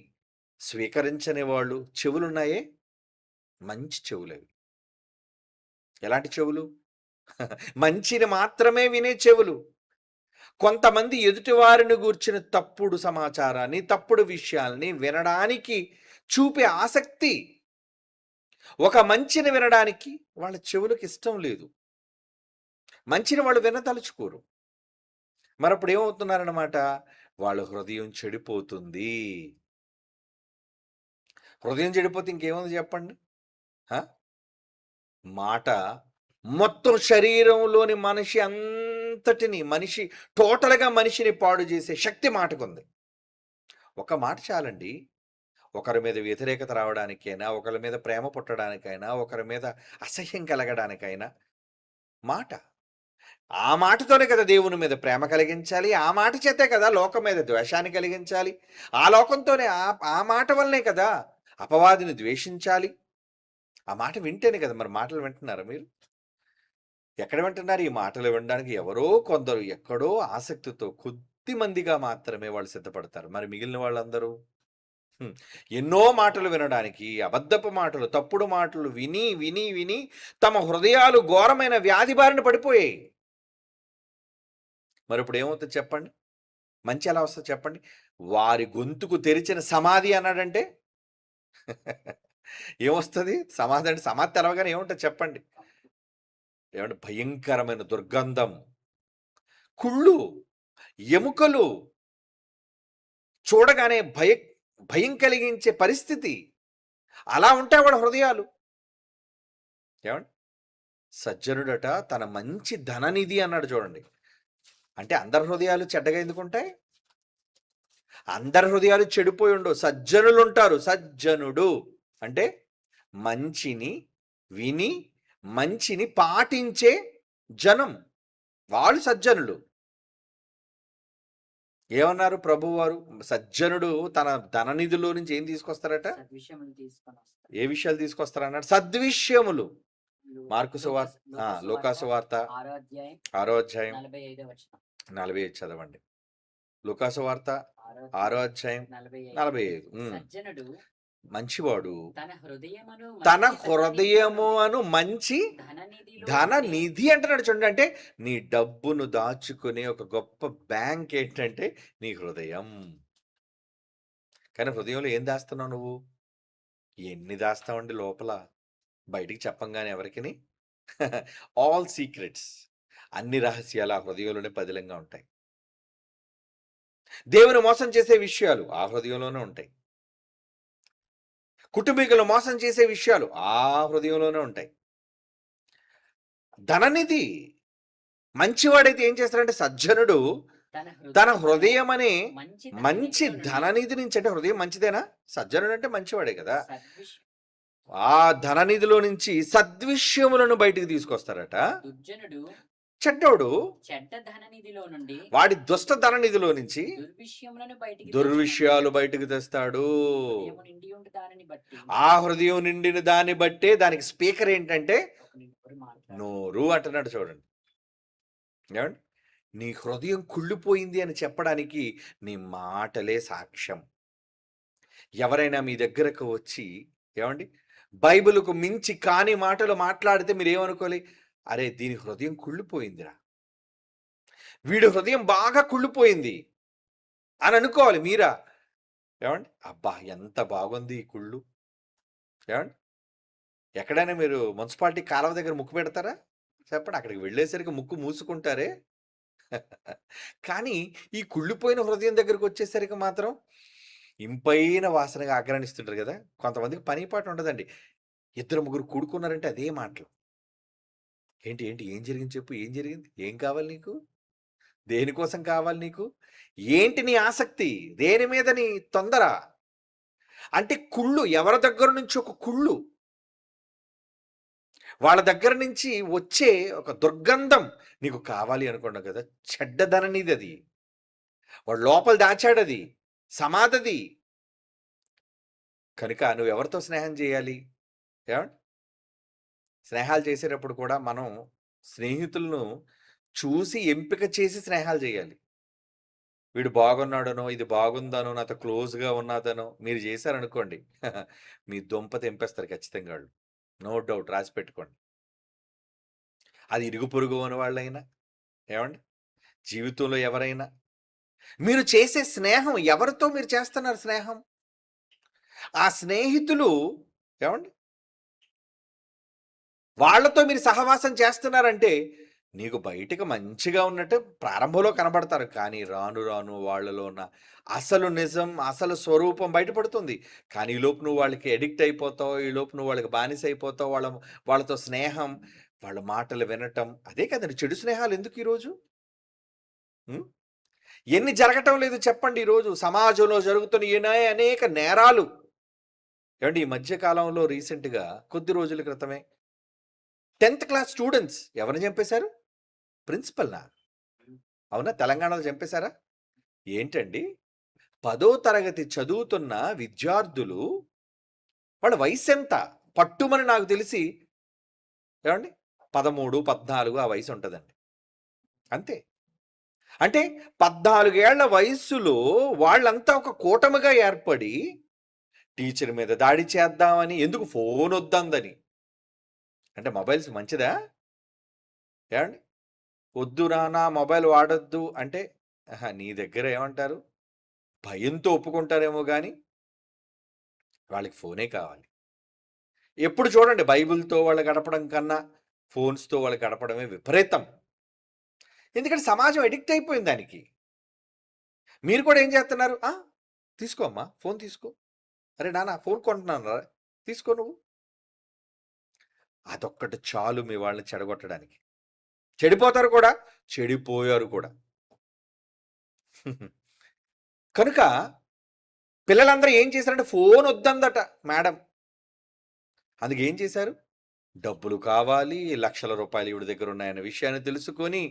S1: స్వీకరించని వాళ్ళు చెవులున్నాయే, మంచి చెవులవి. ఎలాంటి చెవులు? మంచిని మాత్రమే వినే చెవులు. కొంతమంది ఎదుటివారిని గూర్చిన తప్పుడు సమాచారాన్ని, తప్పుడు విషయాల్ని వినడానికి చూపే ఆసక్తి, ఒక మంచిని వినడానికి వాళ్ళ చెవులకు ఇష్టం లేదు. మంచిని వాళ్ళు వినదలుచుకోరు. మరప్పుడు ఏమవుతున్నారన్నమాట? వాళ్ళ హృదయం చెడిపోతుంది. హృదయం చెడిపోతే ఇంకేముంది చెప్పండి? మాట మొత్తం శరీరంలోని మనిషి అంతటిని, మనిషి టోటల్గా మనిషిని పాడు చేసే శక్తి మాటకుంది. ఒక మాట చాలండి. ఒకరి మీద వ్యతిరేకత రావడానికైనా, ఒకరి మీద ప్రేమ పుట్టడానికైనా, ఒకరి మీద అసహ్యం కలగడానికైనా మాట. ఆ మాటతోనే కదా దేవుని మీద ప్రేమ కలిగించాలి. ఆ మాట చేతే కదా లోకం మీద ద్వేషాన్ని కలిగించాలి. ఆ లోకంతోనే ఆ మాట వల్లనే కదా అపవాదిని ద్వేషించాలి. ఆ మాట వింటేనే కదా. మరి మాటలు వింటున్నారా మీరు? ఎక్కడ వింటున్నారు? ఈ మాటలు వినడానికి ఎవరో కొందరు ఎక్కడో ఆసక్తితో కొద్ది మందిగా మాత్రమే వాళ్ళు సిద్ధపడతారు. మరి మిగిలిన వాళ్ళందరూ ఎన్నో మాటలు వినడానికి, అబద్ధపు మాటలు, తప్పుడు మాటలు విని విని విని తమ హృదయాలు ఘోరమైన వ్యాధి బారిన పడిపోయాయి. మరి ఇప్పుడు ఏమవుతుంది చెప్పండి? మంచి ఎలా వస్తుంది చెప్పండి? వారి గొంతుకు తెరిచిన సమాధి అన్నాడంటే ఏమొస్తుంది? సమాధి అంటే సమాధి తెరవగానే ఏముంటుంది చెప్పండి? ఏమంటే భయంకరమైన దుర్గంధం, కుళ్ళు, ఎముకలు, చూడగానే భయం కలిగించే పరిస్థితి. అలా ఉంటాయి వాడి హృదయాలు. ఏమండి? సజ్జనుడట తన మంచి ధననిధి అన్నాడు చూడండి. అంటే అందరి హృదయాలు చెడ్డగా ఎందుకుంటాయి? అందరి హృదయాలు చెడిపోయి ఉండవు. సజ్జనులు ఉంటారు. సజ్జనుడు అంటే మంచిని విని, మంచిని పాటించే జనం, వాళ్ళు సజ్జనులు. ఏమన్నారు ప్రభువారు? సజ్జనుడు తన ధననిధిలో నుంచి ఏం తీసుకొస్తారట?
S2: సద్విషయములు తీసుకొని వస్తారు.
S1: ఏ విషయాలు తీసుకొస్తారన్నాడు? సద్విషయములు. మార్కు సువార్త, లూకా సువార్త 6వ అధ్యాయం 45 చదవండి. లూకా సువార్త 6వ అధ్యాయం 45.
S2: సజ్జనుడు
S1: మంచివాడు
S2: తన
S1: తన హృదయమును మంచి ధన నిధి అంటున్నాడు చూడండి. అంటే నీ డబ్బును దాచుకునే ఒక గొప్ప బ్యాంక్ ఏంటంటే నీ హృదయం. కానీ హృదయంలో ఏం దాస్తున్నావు నువ్వు? ఎన్ని దాస్తావండి లోపల? బయటికి చెప్పంగానే ఎవరికిని ఆల్ సీక్రెట్స్, అన్ని రహస్యాలు ఆ హృదయంలోనే పదిలంగా ఉంటాయి. దేవుని మోసం చేసే విషయాలు ఆ హృదయంలోనే ఉంటాయి. కుటుంబీకులు మోసం చేసే విషయాలు ఆ హృదయంలోనే ఉంటాయి. ధననిధి మంచివాడైతే ఏం చేస్తాడంటే సజ్జనుడు తన హృదయం అనే మంచి ధననిధి నుంచి, అంటే హృదయం మంచిదేనా? సజ్జనుడు అంటే మంచివాడే కదా. ఆ ధననిధిలో నుంచి సద్విషయములను బయటికి తీసుకొస్తారట.
S2: దుర్జనుడు
S1: చెడ్డోడు
S2: చెడ్డ ధననిధిలో నుండి
S1: వాడి దుష్ట ధననిధిలో నుంచి
S2: దుర్విషయములను బయటికి
S1: దుర్విషయాలు బయటకు తెస్తాడు.
S2: హృదయము నిండి ఉండి దానిని బట్టి
S1: ఆ హృదయం నిండిన దాన్ని బట్టే దానికి స్పీకర్ ఏంటంటే
S2: ఒకని నోరు మాట్లాడు.
S1: నోరు అంటున్నాడు చూడండి. ఏమండి? నీ హృదయం కుళ్ళిపోయింది అని చెప్పడానికి నీ మాటలే సాక్ష్యం. ఎవరైనా మీ దగ్గరకు వచ్చి ఏమండి బైబిల్కు మించి కాని మాటలు మాట్లాడితే మీరు ఏమనుకోవాలి? అరే దీని హృదయం కుళ్ళిపోయిందిరా, వీడి హృదయం బాగా కుళ్ళిపోయింది అని అనుకోవాలి మీరా. ఏమండి? అబ్బా ఎంత బాగుంది ఈ కుళ్ళు. ఏమండి? ఎక్కడైనా మీరు మున్సిపాలిటీ కాలువ దగ్గర ముక్కు పెడతారా? చెప్పండి. అక్కడికి వెళ్ళేసరికి ముక్కు మూసుకుంటారే. కానీ ఈ కుళ్ళిపోయిన హృదయం దగ్గరికి వచ్చేసరికి మాత్రం ఇంపైన వాసనగా ఆగ్రహిస్తుంటారు కదా. కొంతమందికి పని పాట ఉండదండి. ఇద్దరు ముగ్గురు కూడుకున్నారంటే అదే మాటలు. ఏంటి ఏంటి ఏం జరిగింది చెప్పు, ఏం జరిగింది, ఏం కావాలి నీకు, దేనికోసం కావాలి నీకు, ఏంటి నీ ఆసక్తి, దేని మీద నీ తొందర. అంటే కుళ్ళు ఎవరి దగ్గర నుంచి ఒక కుళ్ళు, వాళ్ళ దగ్గర నుంచి వచ్చే ఒక దుర్గంధం నీకు కావాలి అనుకున్నావు కదా. చెడ్డదననిది అది, వాడు లోపల దాచాడది, సమాధది. కనుక నువ్వు ఎవరితో స్నేహం చేయాలి? ఏమండి? స్నేహాలు చేసేటప్పుడు కూడా మనం స్నేహితులను చూసి ఎంపిక చేసి స్నేహాలు చేయాలి. వీడు బాగున్నాడనో, ఇది బాగుందనో, నాతో క్లోజ్గా ఉన్నదనో మీరు చేశారనుకోండి, మీ దుంప తెంపేస్తారు ఖచ్చితంగా వాళ్ళు. నో డౌట్, రాసి పెట్టుకోండి. అది ఇరుగు పొరుగు అని వాళ్ళైనా, ఏమండి, జీవితంలో ఎవరైనా మీరు చేసే స్నేహం, ఎవరితో మీరు చేస్తున్నారు స్నేహం? ఆ స్నేహితులు ఏమండి వాళ్ళతో మీరు సహవాసం చేస్తున్నారంటే నీకు బయటకు మంచిగా ఉన్నట్టు ప్రారంభంలో కనబడతారు, కానీ రాను రాను వాళ్ళలో ఉన్న అసలు నిజం, అసలు స్వరూపం బయటపడుతుంది. కానీ ఈలోపు నువ్వు వాళ్ళకి ఎడిక్ట్ అయిపోతావు, ఈలోపు నువ్వు వాళ్ళకి బానిస అయిపోతావు. వాళ్ళతో స్నేహం, వాళ్ళ మాటలు వినటం, అదే కదండి చెడు స్నేహాలు. ఎందుకు ఈరోజు ఎన్ని జరగటం లేదు చెప్పండి? ఈరోజు సమాజంలో జరుగుతున్న అనేక నేరాలు. ఏమండి, ఈ మధ్య కాలంలో రీసెంట్గా కొద్ది రోజుల క్రితమే 10th క్లాస్ స్టూడెంట్స్ ఎవరిని చంపేశారు? ప్రిన్సిపల్నా? అవునా? తెలంగాణలో చంపేశారా? ఏంటండి, 10వ తరగతి చదువుతున్న విద్యార్థులు, వాళ్ళ వయసు ఎంత పట్టుమని నాకు తెలిసి ఏమండి 13, 14 ఆ వయసు ఉంటుందండి అంతే. అంటే 14 ఏళ్ల వయస్సులో వాళ్ళంతా ఒక కూటమిగా ఏర్పడి టీచర్ మీద దాడి చేద్దామని. ఎందుకు? ఫోన్ వద్దందని. అంటే మొబైల్స్ మంచిదా? ఏమండి, వద్దు నాన్న మొబైల్ వాడొద్దు అంటే నీ దగ్గర ఏమంటారు, భయంతో ఒప్పుకుంటారేమో కానీ వాళ్ళకి ఫోనే కావాలి. ఎప్పుడు చూడండి బైబిల్తో వాళ్ళు గడపడం కన్నా ఫోన్స్తో వాళ్ళు గడపడమే విపరీతం. ఎందుకంటే సమాజం ఎడిక్ట్ అయిపోయింది దానికి. మీరు కూడా ఏం చేస్తున్నారు? తీసుకో అమ్మా, ఫోన్ తీసుకో. అరే నాన్న ఫోన్ కొంటున్నాను రా, తీసుకో నువ్వు. అదొక్కటి చాలు మీ వాళ్ళని చెడగొట్టడానికి. చెడిపోతారు కూడా, చెడిపోయారు కూడా. కనుక పిల్లలందరూ ఏం చేశారంటే ఫోన్ వద్దందట మేడం. అందుకే ఏం చేశారు? డబ్బులు కావాలి, లక్షల రూపాయలు ఈవిడ దగ్గర ఉన్నాయన్న విషయాన్ని తెలుసుకొని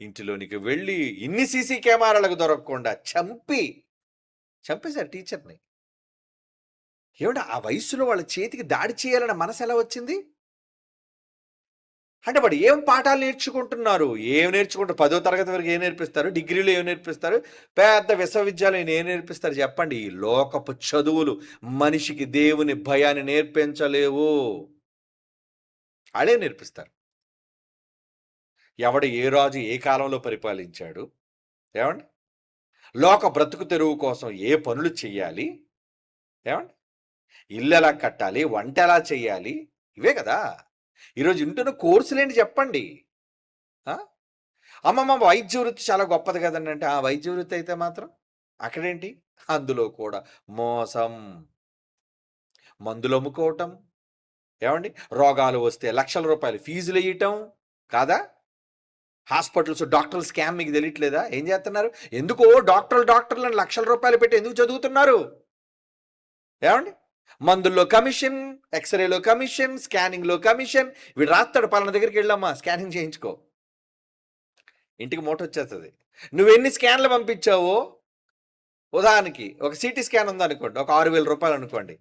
S1: ఇంటిలోనికి వెళ్ళి ఇన్ని సీసీ కెమెరాలకు దొరకకుండా చంపేశారు టీచర్ని. ఏమిటి ఆ వయసులో వాళ్ళ చేతికి దాడి చేయాలన్న మనసు ఎలా వచ్చింది? అంటే వాడు ఏం పాఠాలు నేర్చుకుంటున్నారు? ఏం నేర్చుకుంటారు? 10వ తరగతి వరకు ఏం నేర్పిస్తారు? డిగ్రీలో ఏం నేర్పిస్తారు? పెద్ద విశ్వవిద్యాలయం ఏం నేర్పిస్తారు చెప్పండి? ఈ లోకపు చదువులు మనిషికి దేవుని భయాన్ని నేర్పించలేవు. అడే నేర్పిస్తారు. ఎవడు ఏ రాజు ఏ కాలంలో పరిపాలించాడు, ఏమండి, లోక బ్రతుకు తెరువు కోసం ఏ పనులు చెయ్యాలి, ఏమండి, ఇల్లు ఎలా కట్టాలి, వంట ఎలా చెయ్యాలి, ఇవే కదా. ఈరోజు వింటున్న కోర్సులేంటి చెప్పండి. ఆ! అమ్మమ్మ వైద్య వృత్తి చాలా గొప్పది కదండీ అంటే, ఆ వైద్య వృత్తి అయితే మాత్రం అక్కడేంటి? అందులో కూడా మోసం, మందులమ్ముకోవటం, ఏవండీ? రోగాలు వస్తే లక్షల రూపాయలు ఫీజులెయ్యటం కాదా? హాస్పిటల్స్, డాక్టర్ల స్కామ్ మీకు తెలియట్లేదా? ఏం చేస్తున్నారు? ఎందుకో డాక్టర్లని లక్షల రూపాయలు పెట్టి ఎందుకు చదువుతున్నారు? ఏవండీ? మందుల్లో కమిషన్, ఎక్స్‌రేలో కమిషన్, స్కానింగ్‌లో కమిషన్. వీడు రాస్తాడు పలానా దగ్గరికి వెళ్ళమ్మా స్కానింగ్ చేయించుకో. ఇంటికి మూటొచ్చేస్తది. నువ్వెన్ని స్కాన్‌లు పంపించావో, ఉదాహరణకి ఒక సీటీ స్కాన్ ఉందనుకోండి. ఒక 6,000 అనుకోండి.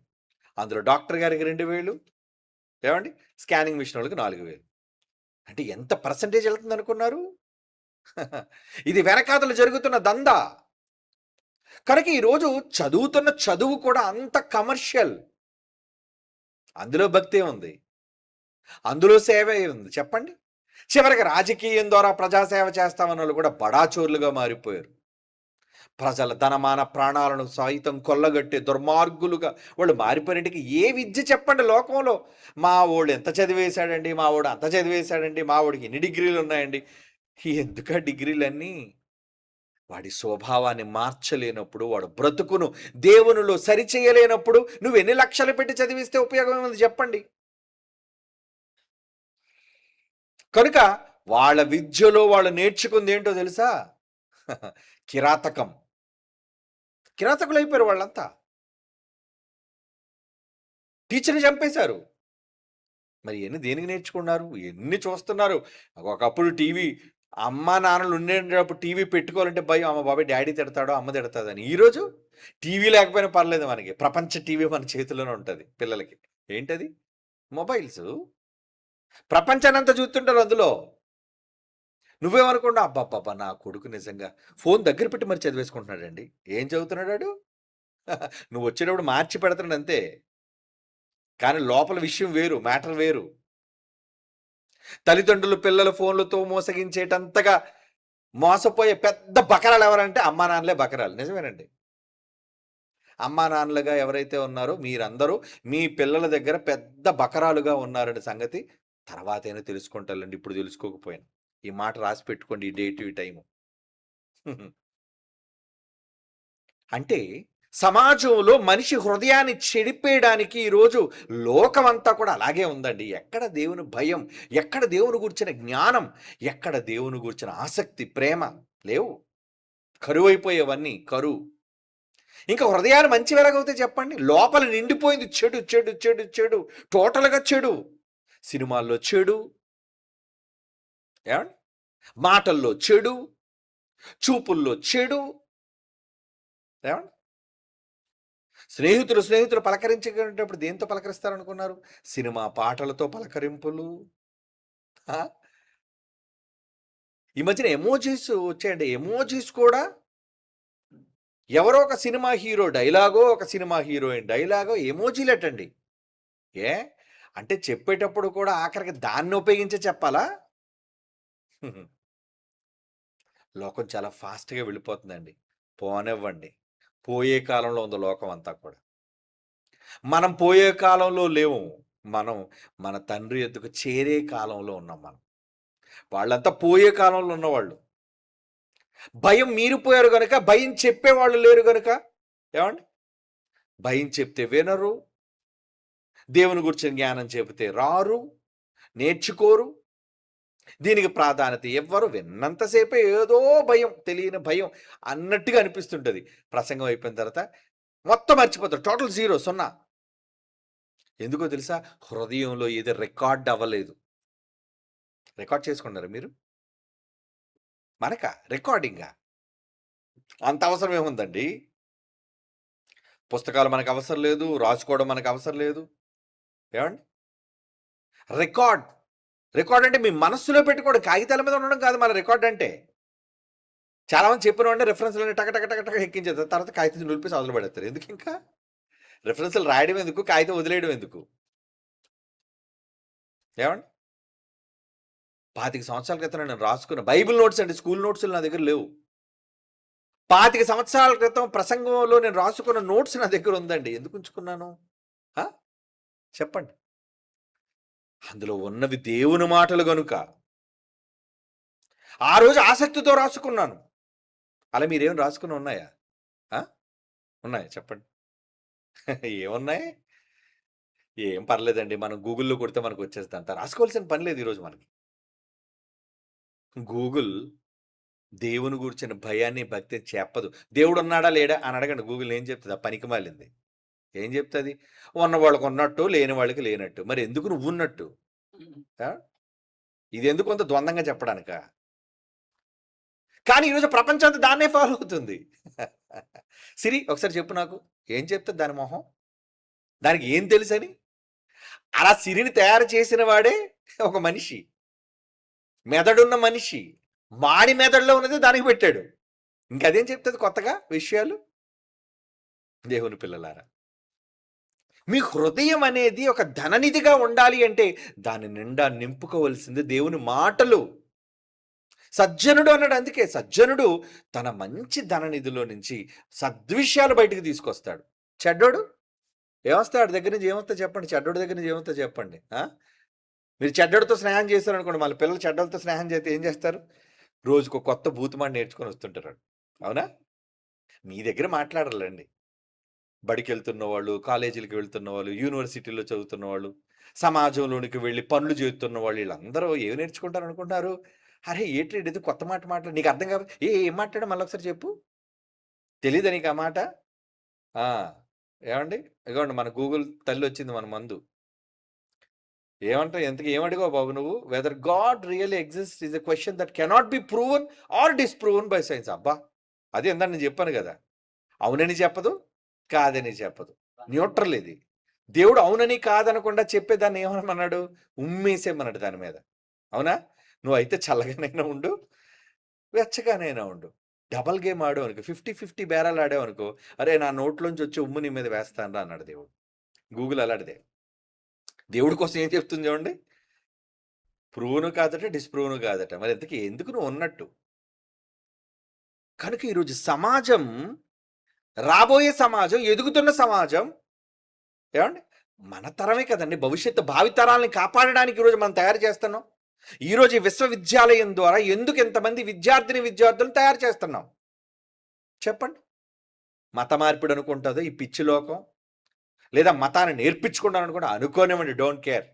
S1: అందులో డాక్టర్ గారికి 2,000 ఏవండీ? స్కానింగ్ మిషన్ వాళ్ళకి 4,000. అంటే ఎంత పర్సెంటేజ్ ఎళ్తుందనుకున్నారు? ఇది వెనకాతల జరుగుతున్న దందా. కనుక ఈరోజు చదువుతున్న చదువు కూడా అంత కమర్షియల్. అందులో భక్తే ఉంది. అందులో సేవే ఉంది. చెప్పండి. చివరికి రాజకీయం ద్వారా ప్రజాసేవ చేస్తామన్నోళ్ళు కూడా బడాచోర్లుగా మారిపోయారు. ప్రజల ధనమాన ప్రాణాలను సైతం కొల్లగొట్టే దుర్మార్గులుగా వాళ్ళు మారిపోయినటికి ఏ విద్య చెప్పండి లోకంలో? మా వోడు ఎంత చదివేశాడండి, మా వోడు అంత చదివేశాడండి, మా వోడికి ఇన్ని డిగ్రీలు ఉన్నాయండి. ఎందుకా డిగ్రీలన్నీ? వాడి స్వభావాన్ని మార్చలేనప్పుడు, వాడు బ్రతుకును దేవునిలో సరిచేయలేనప్పుడు నువ్వెన్ని లక్షలు పెట్టి చదివిస్తే ఉపయోగం ఏముంది చెప్పండి? కనుక వాళ్ళ విద్యలో వాళ్ళు నేర్చుకుందేంటో తెలుసా? కిరాతకం. కిరాతకులైపోయారు వాళ్ళంతా. టీచర్‌ని చంపేశారు. మరి ఇయన్నీ దేనికి నేర్చుకున్నారు? ఎన్ని చూస్తున్నారు? ఒకప్పుడు టీవీ అమ్మా, నాన్నలు ఉండేటప్పుడు టీవీ పెట్టుకోవాలంటే భయం. అమ్మ బాబోయ్! డ్యాడీ తిడతాడో, అమ్మ తిడతదని. ఈరోజు టీవీ లేకపోయినా పర్లేదు మనకి. ప్రపంచ టీవీ మన చేతిలోనే ఉంటది పిల్లలకి. ఏంటది? మొబైల్సు. ప్రపంచాన్నంతా చూస్తుంటారు అందులో. నువ్వేమనుకున్నావు? అబ్బబ్బబ్బా! నా కొడుకు నిజంగా ఫోను దగ్గర పెట్టి మరి చదివేసుకుంటున్నాడండి. ఏం చదువుతున్నాడాడు? నువ్వొచ్చేటప్పుడు మార్చి పెడతాడంతే. కానీ లోపల విషయం వేరు. మ్యాటర్ వేరు. తల్లిదండ్రులు పిల్లల ఫోన్లతో మోసగించేటంతగా మోసపోయే పెద్ద బకరాలు ఎవరంటే అమ్మా నాన్నలే బకరాలు. నిజమేనండి. అమ్మా నాన్నలుగా ఎవరైతే ఉన్నారో మీరందరూ మీ పిల్లల దగ్గర పెద్ద బకరాలుగా ఉన్నారనే సంగతి తర్వాతైనా తెలుసుకుంటారులెండి. ఇప్పుడు తెలుసుకోకపోయినా. ఈ మాట రాసి పెట్టుకోండి. ఈ డేట్, ఈ టైము. అంటే సమాజంలో మనిషి హృదయాన్ని చెడిపేయడానికి ఈరోజు లోకమంతా కూడా అలాగే ఉందండి. ఎక్కడ దేవుని భయం, ఎక్కడ దేవుని గూర్చిన జ్ఞానం, ఎక్కడ దేవుని గూర్చిన ఆసక్తి, ప్రేమ లేవు. కరువైపోయేవన్నీ కరువు. ఇంకా హృదయాలు మంచివి ఎలాగవుతాయి చెప్పండి? లోపల నిండిపోయింది చెడు, చెడు, చెడు, చెడు. టోటల్‌గా చెడు. సినిమాల్లో చెడు, ఏవండీ? మాటల్లో చెడు, చూపుల్లో చెడు, ఏవండీ? స్నేహితులు పలకరించేటప్పుడు దేనితో పలకరిస్తారనుకున్నారు? సినిమా పాటలతో పలకరింపులు. ఆ! ఈ మధ్యన ఎమోజిస్ వచ్చాయండి. ఎమోజిస్ కూడా ఎవరో ఒక సినిమా హీరో డైలాగో, ఒక సినిమా హీరోయిన్ డైలాగో ఎమోజిలటండి. ఏ? అంటే చెప్పేటప్పుడు కూడా ఆఖరికి దాన్ని ఉపయోగించే చెప్పాలా? లోకం చాలా ఫాస్ట్‌గా వెళ్ళిపోతుందండి. పోనివ్వండి. పోయే కాలంలో ఉంది లోకం అంతా కూడా. మనం పోయే కాలంలో లేము. మనం మన తండ్రి యొద్దకు చేరే కాలంలో ఉన్నాం మనం. వాళ్ళంతా పోయే కాలంలో ఉన్నవాళ్ళు. భయం మీరిపోయారు గనక, భయం చెప్పేవాళ్ళు లేరు గనక ఏవండీ? భయం చెప్తే వినరు. దేవుని గురించిన జ్ఞానం చెబితే రారు. నేర్చుకోరు. దీనికి ప్రాధాన్యత ఇవ్వరు. విన్నంత సేపే ఏదో భయం, తెలియని భయం అన్నట్టుగా అనిపిస్తుంటది. ప్రసంగం అయిపోయిన తర్వాత మొత్తం మర్చిపోతారు. టోటల్ జీరో, సున్నా. ఎందుకో తెలుసా? హృదయంలో ఏది రికార్డ్ అవ్వలేదు. రికార్డ్ చేసుకున్నారా మీరు? మనకా? రికార్డింగా? అంత అవసరం ఏముందండి? పుస్తకాలు మనకు అవసరం లేదు. రాసుకోవడం మనకు అవసరం లేదు. ఏవండీ? రికార్డ్. రికార్డ్ అంటే మీ మనస్సులో పెట్టుకోవడం. కాగితాల మీద ఉండడం కాదు మన రికార్డ్ అంటే. చాలామంది చెప్పిన వెంటనే రిఫరెన్స్‌లన్నీ టక టక టక టక ఎక్కించేస్తారు. తర్వాత కాగితం నులిపేసి అవతల పడేస్తారు. ఎందుకింకా? రిఫరెన్స్‌లు రాయడం ఎందుకు? కాగితం వదిలేయడం ఎందుకు? ఏవండీ? 25 సంవత్సరాల క్రితం నేను రాసుకున్న బైబిల్ నోట్స్ అండి. స్కూల్ నోట్స్‌లు నా దగ్గర లేవు. 25 సంవత్సరాల క్రితం ప్రసంగంలో నేను రాసుకున్న నోట్స్ నా దగ్గర ఉందండి. ఎందుకు ఉంచుకున్నాను? ఆ! చెప్పండి. అందులో ఉన్నవి దేవుని మాటలు గనుక ఆ రోజు ఆసక్తితో రాసుకున్నాను. అలా మీరేం రాసుకుని ఉన్నాయా? ఆ? ఉన్నాయా చెప్పండి. ఏమున్నాయి? ఏం పర్లేదండి. మనం గూగుల్‌లో కొడితే మనకు వచ్చేస్తది అంతా. రాసుకోవాల్సిన పని లేదు ఈరోజు మనకి. గూగుల్ దేవుని గూర్చిన భయాన్ని, భక్తి చెప్పదు. దేవుడున్నాడా లేడా అని అడగండి గూగుల్ ఏం చెప్తది? ఆ పనికిమాలింది. ఏం చెప్తది? ఉన్నవాళ్ళకి ఉన్నట్టు, లేని వాళ్ళకి లేనట్టు. మరి ఎందుకు నువ్వున్నట్టు?
S2: హ్మ్.
S1: ఆ? ఇదెందుకు అంత ద్వందంగా చెప్పడానికా? కానీ ఈరోజు ప్రపంచం అంతా దాన్నే ఫాలో అవుతుంది. సిరి ఒకసారి చెప్పు నాకు. ఏం చెప్తది దాని మొహం? దానికి ఏం తెలుసని? అలా సిరిని తయారు చేసిన వాడే ఒక మనిషి. మెదడున్న మనిషి. వాడి మెదడులో ఉన్నది దానికి పెట్టాడు. ఇంకదేం చెప్తది కొత్తగా విషయాలు? దేవుని పిల్లలారా. మీ హృదయం అనేది ఒక ధననిధిగా ఉండాలి అంటే దాని నిండా నింపుకోవలసింది దేవుని మాటలు. సజ్జనుడు అన్నాడు అందుకే. సజ్జనుడు తన మంచి ధననిధిలో నుంచి సద్విషయాలు బయటికి తీసుకొస్తాడు. చెడ్డోడు ఏమొస్తాయి ఆడి దగ్గర నుంచి ఏమొస్తాయి చెప్పండి? చెడ్డోడి దగ్గర నుంచి ఏమొస్తాయి చెప్పండి? ఆ? మీరు చెడ్డోడితో స్నేహం చేశారనుకోండి, మళ్ళీ పిల్లలు చెడ్డోళ్ళతో స్నేహం చేస్తే ఏం చేస్తారు? రోజుకో కొత్త బూతుమాట నేర్చుకొని వస్తుంటారు ఆడు. అవునా? మీ దగ్గర మాట్లాడరులెండి. బడికెళ్తున్న వాళ్ళు, కాలేజీలకి వెళ్తున్న వాళ్ళు, యూనివర్సిటీలో చదువుతున్న వాళ్ళు, సమాజంలోనికి వెళ్ళి పనులు చేస్తున్న వాళ్ళు వీళ్ళందరూ ఏం నేర్చుకుంటారనుకుంటున్నారు? అరే! ఏట్రా ఈడేదో కొత్త మాట మాట్లాడు నీకు అర్థం కాదు. ఏం మాట్లాడావు మళ్ళొకసారి చెప్పు? తెలీదా నీకు ఆ మాట? ఆ! ఏవండీ? ఇగోండి మన గూగుల్ తల్లొచ్చింది మన ముందు. ఏమంటావు? ఇంతకీ ఏం అడిగావు బాబు నువ్వు? Whether God really exists is a question that cannot be proven or disproven by science. అబ్బా! అదే ఇందాక నేను చెప్పాను గదా! అవునని చెప్పదు, కాదని చెప్పదు. న్యూట్రల్ ఇది. దేవుడు అవునని, కాదనకుండా చెప్పేదాన్ని ఏమనమన్నాడు? ఉమ్మేసేయమన్నాడు దాని మీద. అవునా? నువ్వైతే చల్లగానైనా ఉండు, వెచ్చగానైనా ఉండు. డబుల్ గేమ్ ఆడావనుకో 50, 50 బేరాలు ఆడావనుకో, అరే నా నోట్లోంచి వచ్చే ఉమ్ము నీ మీద వేస్తానురా అన్నాడు దేవుడు. గూగుల్ అలాంటిదే. దేవుడి కోసం ఏం చెప్తుంది చూడండి? ప్రూవ్‌ను కాదట, డిస్‌ప్రూవ్‌ను కాదట. మరి ఇంతకీ ఎందుకు నువ్వు ఉన్నట్టు? కనుక ఈరోజు సమాజం, రాబోయే సమాజం, ఎదుగుతున్న సమాజం ఏవండీ? మన తరమే కదండీ! భవిష్యత్తు భావితరాల్ని కాపాడడానికి ఈరోజు మనం తయారు చేస్తున్నాం. ఈరోజు ఈ విశ్వవిద్యాలయం ద్వారా ఎందుకు ఇంతమంది విద్యార్థులను తయారు చేస్తున్నాం? చెప్పండి. మత మార్పిడి అనుకుంటదో ఈ పిచ్చి లోకం? లేదా మతాన్ని నేర్పించుకుంటాను అనుకుంటే అనుకోనివ్వండి డోంట్ కేర్.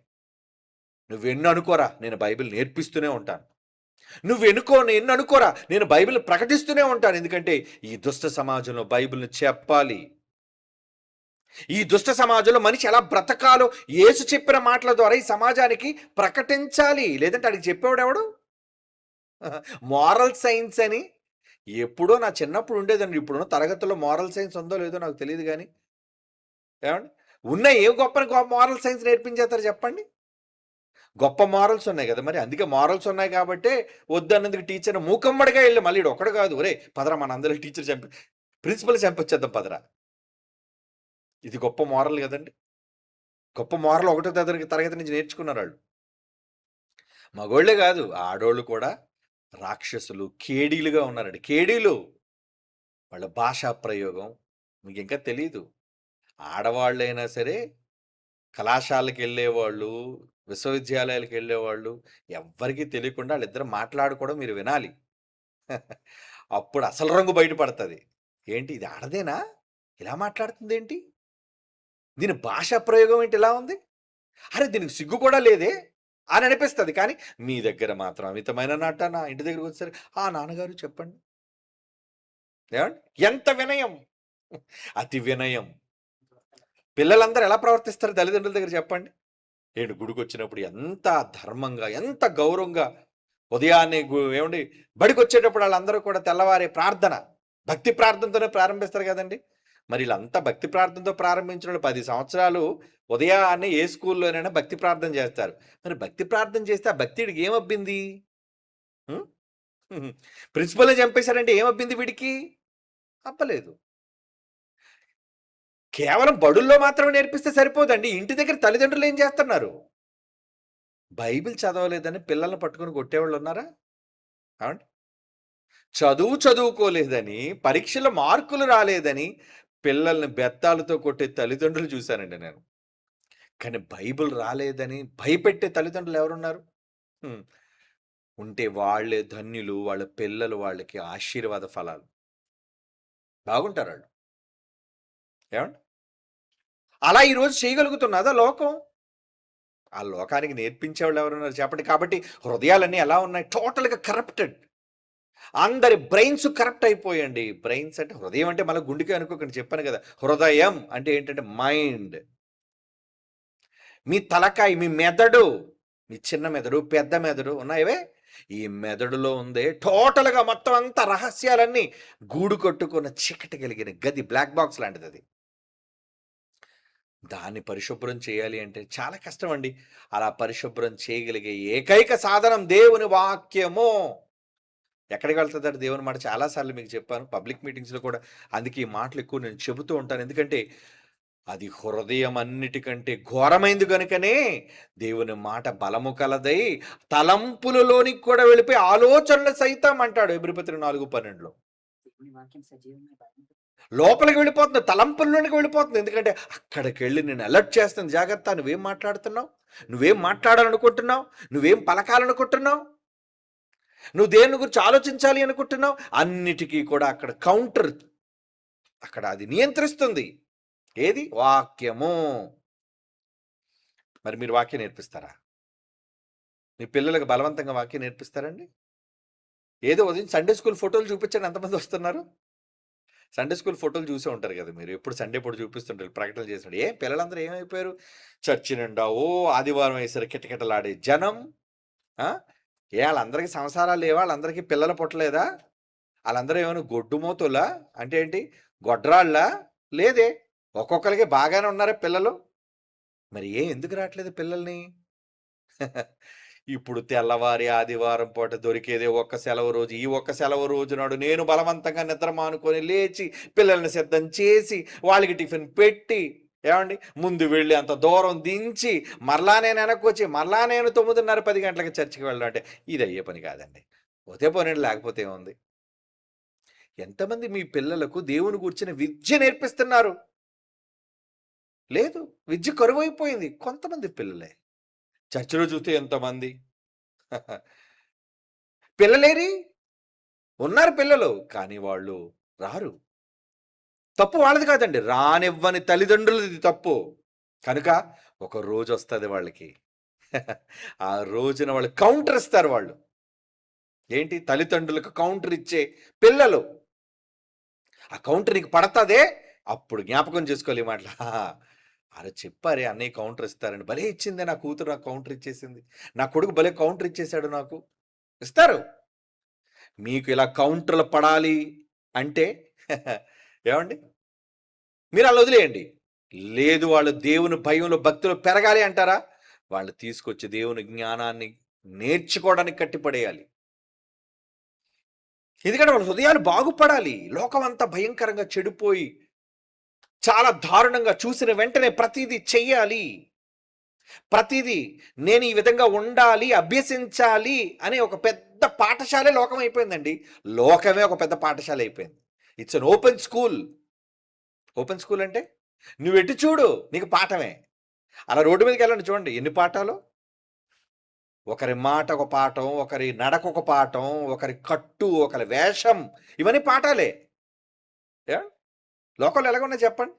S1: నువ్వెన్ని అనుకోరా నేను బైబిల్ నేర్పిస్తూనే ఉంటాను. ఎన్ని అనుకోరా నేను బైబిల్ ప్రకటిస్తూనే ఉంటాను. ఎందుకంటే ఈ దుష్ట సమాజంలో బైబిల్‌ని చెప్పాలి. ఈ దుష్ట సమాజంలో మనిషి ఎలా బ్రతకాలో యేసు చెప్పిన మాటల ద్వారా ఈ సమాజానికి ప్రకటించాలి. లేదంటే ఆడికి చెప్పేవాడెవడు? మోరల్ సైన్స్ అని ఎప్పుడో నా చిన్నప్పుడు ఉండేదండి. ఇప్పుడున్న తరగతుల్లో మోరల్ సైన్స్ ఉందో లేదో నాకు తెలీదు గానీ, ఏవండీ? ఏ గొప్ప మోరల్ సైన్స్ నేర్పించేత్తారు చెప్పండి? గొప్ప మోరల్స్ ఉన్నాయి గదా! మరి అందుకే మోరల్స్ ఉన్నాయి కాబట్టే వద్దన్నందుకు టీచర్‌ని మూకమ్మడిగా ఎళ్లి మళ్ళీ ఈడొక్కడు కాదు. ఒరేయ్! పదరా మనందరం టీచర్ ప్రిన్సిపల్‌ని చంపొచ్చేద్దాం పదరా! ఇది గొప్ప మోరల్ గదండీ! గొప్ప మోరల్ ఒకటో తరగతి నుంచి నేర్చుకున్నారాళ్ళు. మగోళ్ళే గాదు, ఆడోళ్ళు కూడా రాక్షసులు, కేడీలుగా ఉన్నారండి. కేడీలు. వాళ్ళ భాషా ప్రయోగం మీకింకా తెలీదు. ఆడవాళ్ళైనా సరే కళాశాలకెళ్ళేవాళ్ళు, విశ్వవిద్యాలయాలకెళ్ళేవాళ్ళు ఎవ్వరికీ తెలియకుండా ఆళ్ళిద్దరు మాట్లాడుకోవడం మీరు వినాలి. అప్పుడు అసలు రంగు బయట పడతది. ఏంటి ఇది ఆడదేనా? ఇలా మాట్లాడుతుందేంటి? దీని భాషా ప్రయోగం ఏంటి ఇలా ఉంది? అరె! దీనికి సిగ్గు కూడా లేదే అని అనిపిస్తది. కానీ మీ దగ్గర మాత్రం అమితమైన నటన. ఇంటి దగ్గరికొచ్చేసరికి ఆ! నాన్నగారు చెప్పండి. ఏవండీ? ఎంత వినయం. అతి వినయం. పిల్లలందరూ ఎలా ప్రవర్తిస్తారు తల్లిదండ్రుల దగ్గర చెప్పండి? ఏంటి గుడికొచ్చినప్పుడు ఎంత ధర్మంగా, ఎంత గౌరవంగా ఉదయాన్నే ఏవండీ బడికొచ్చేటప్పుడు ఆళ్ళందరూ కూడా తెల్లవారి ప్రార్థన, భక్తి ప్రార్థనతోనే ప్రారంభిస్తారు గదండీ! మరి ఈళ్ళంతా భక్తి ప్రార్థనతో ప్రారంభించినోళ్ళు 10 సంవత్సరాలు ఉదయాన్నే ఏ స్కూల్లోనైనా భక్తి ప్రార్థన జేస్తారు. మరి భక్తి ప్రార్థన చేస్తే ఆ భక్తి ఈడికి ఏమబ్బింది? హ్మ్. ప్రిన్సిపల్‌ని చంపేసారంటే ఏమబ్బింది వీడికి? అబ్బలేదు. కేవలం బడుల్లో మాత్రమే నేర్పిస్తే సరిపోదండి. ఇంటి దగ్గర తల్లిదండ్రులు ఏం చేస్తున్నారు? బైబిల్ చదవలేదని పిల్లల్ని పట్టుకొని కొట్టేవాళ్ళున్నారా? ఏవండీ? చదువుకోలేదని, పరీక్షలో మార్కులు రాలేదని పిల్లల్ని బెత్తాలతో కొట్టే తల్లిదండ్రులు చూశానండి నేను. కానీ బైబిల్ రాలేదని భయపెట్టే తల్లిదండ్రులు ఎవరున్నారు? హ్మ్. ఉంటే వాళ్ళే ధన్యులు. వాళ్ళ పిల్లలు వాళ్ళకి ఆశీర్వాద ఫలాలు. బాగుంటారాళ్ళు. ఏవండి? అలా ఈరోజు చేయగలుగుతున్నదా లోకం? ఆ లోకానికి నేర్పించేవాళ్ళు ఎవరున్నారు చెప్పండి? కాబట్టి హృదయాలన్నీ ఎలా ఉన్నాయి? టోటల్‌గా కరప్టెడ్. అందరి బ్రెయిన్స్ కరప్ట్ అయిపోయండి. బ్రెయిన్స్ అంటే హృదయం అంటే మళ్ళా గుండెకే అనుకోకండి చెప్పాను గదా! హృదయం అంటే ఏంటంటే మైండ్. మీ తలకాయ, మీ మెదడు, మీ చిన్న మెదడు, పెద్ద మెదడు ఉన్నాయవే? ఈ మెదడులో ఉందే టోటల్‌గా మొత్తం అంతా రహస్యాలన్నీ గూడు కట్టుకున్న చీకటి కలిగిన గది బ్లాక్ బాక్స్ లాంటిదది. దాన్ని పరిశుభ్రం చేయాలి అంటే చాలా కష్టమండి. అలా పరిశుభ్రం చేయగలిగే ఏకైక సాధనం దేవుని వాక్యము. ఎక్కడికి వెళ్తదంటే దేవుని మాట చాలా సార్లు మీకు చెప్పాను. పబ్లిక్ మీటింగ్స్‌లో కూడా అందుకే ఈ మాటలు ఎక్కువ నేను చెబుతూ ఉంటాను. ఎందుకంటే అది హృదయం అన్నిటికంటే ఘోరమైంది గనుకనే దేవుని మాట బలము కలదై తలంపులలోనికి కూడా వెళ్ళిపోయి ఆలోచనలు సైతం అంటాడు ఎబ్రిపత్రి 4:12లో.
S2: దేవుని వాక్యం సజీవమై బలము
S1: లోపలికి వెళ్ళిపోతుంది. తలంపుల్లోనికి వెళ్ళిపోతుంది. ఎందుకంటే అక్కడికెళ్ళి నేను అలర్ట్ చేస్తుంది. జాగ్రత్త నువ్వేం మాట్లాడుతున్నావు? నువ్వేం మాట్లాడాలనుకుంటున్నావు? నువ్వేం పలకాలనుకుంటున్నావు? నువ్వు దేని గురించి ఆలోచించాలి అనుకుంటున్నావు? అన్నిటికీ కూడా అక్కడ కౌంటర్ అక్కడ అది నియంత్రిస్తుంది. ఏది? వాక్యము. మరి మీరు వాక్యం నేర్పిస్తారా? మీ పిల్లలకు బలవంతంగా వాక్యం నేర్పిస్తారండి? ఏదో ఉదయం సండే స్కూల్ ఫోటోలు చూపించండి ఎంతమంది వస్తున్నారు? సండే స్కూల్ ఫోటోలు చూసే ఉంటారు కదా మీరు. ఎప్పుడు సండే పూట చూపిస్తుంటారు ప్రకటనలు చేసినప్పుడు. పిల్లలందరూ ఏమైపోయారు? చర్చి నిండా ఆదివారం అయ్యేసరికి కిటకిటలాడే జనం. ఆ! ఆళ్ళందరికీ సంసారాలు లేవా? ఆళ్ళందరికీ పిల్లలు పుట్టలేదా? ఆళ్ళందరూ ఏమైనా గొడ్డుమోతులా? అంటే ఏంటి? గొడ్రాళ్ళా? లేదే. ఒక్కొక్కళ్ళకి బాగానే ఉన్నారే పిల్లలు. మరి ఎందుకు రాట్లేదు పిల్లల్ని? ఇప్పుడు తెల్లవారి ఆదివారం పూట దొరికేదే ఒక్క సెలవు రోజు. ఈ ఒక్క సెలవు రోజు నాడు నేను బలవంతంగా నిద్ర మానుకొని లేచి, పిల్లల్ని సిద్ధం చేసి, వాళ్ళకి టిఫిన్ పెట్టి, ఏవండీ ముందు వెళ్ళి అంత దూరం దించి, మరలా నేను వెనక్కొచ్చి, మరలా నేను 9:30, 10 గంటలకి చర్చికి వెళ్ళడం అంటే ఇది అయ్యే పని కాదండి. పోతే పోనీండి లేకపోతే ఏముంది? ఎంతమంది మీ పిల్లలకు దేవుని గూర్చిన విద్య నేర్పిస్తున్నారు? లేదు. విద్య కరువైపోయింది. కొంతమంది పిల్లలే. చర్చిలో చూస్తే ఎంతమంది? పిల్లలేరి? ఉన్నారు పిల్లలు. కానీ వాళ్ళు రారు. తప్పు వాళ్ళది కాదండి. రానివ్వని తల్లిదండ్రులది తప్పు. కనుక ఒక రోజొస్తది వాళ్ళకి. ఆ రోజున వాళ్ళు కౌంటర్ ఇస్తారు వాళ్ళు. ఏంటి? తల్లిదండ్రులకు కౌంటర్ ఇచ్చే పిల్లలు. ఆ కౌంటర్ నీకు పడతదే, అప్పుడు జ్ఞాపకం చేసుకోవాలి ఈ మాటలు. అరె చెప్పారే అన్నయ్య కౌంటర్ ఇస్తారని. భలే ఇచ్చిందే నా కూతురు నాకు కౌంటర్ ఇచ్చేసింది. నా కొడుకు భలే కౌంటర్ ఇచ్చేసాడు నాకు. ఇస్తారు. మీకు ఇలా కౌంటర్‌లు పడాలి అంటే ఏవండీ? మీరు ఆళ్ళని వదిలేయండి. లేదు వాళ్ళు దేవుని భయంలో, భక్తిలో పెరగాలి అంటారా? వాళ్ళు తీసుకొచ్చి దేవుని జ్ఞానాన్ని నేర్చుకోవడానికి కట్టిపడేయాలి. ఎందుకంటే వాళ్ళ హృదయాలు బాగుపడాలి. లోకమంతా భయంకరంగా చెడిపోయి, చాలా దారుణంగా చూసిన వెంటనే ప్రతీదీ చెయ్యాలి. ప్రతీదీ నేను ఈ విధంగా ఉండాలి, అభ్యసించాలి అనే ఒక పెద్ద పాఠశాలే లోకం అయిపోయిందండి. లోకమే ఒక పెద్ద పాఠశాల అయిపోయింది. It's an open school. Open school అంటే నువ్వెటు చూడు నీకు పాఠమే. అలా రోడ్డు మీదకెళ్ళండి చూడండి ఎన్ని పాఠాలో. ఒకరి మాట ఒక పాఠం, ఒకరి నడక ఒక పాఠం, ఒకరి కట్టు, ఒకరి వేషం ఇవన్నీ పాఠాలే. ఏవండి? లోకంలో ఎలాగున్నాయి చెప్పండి?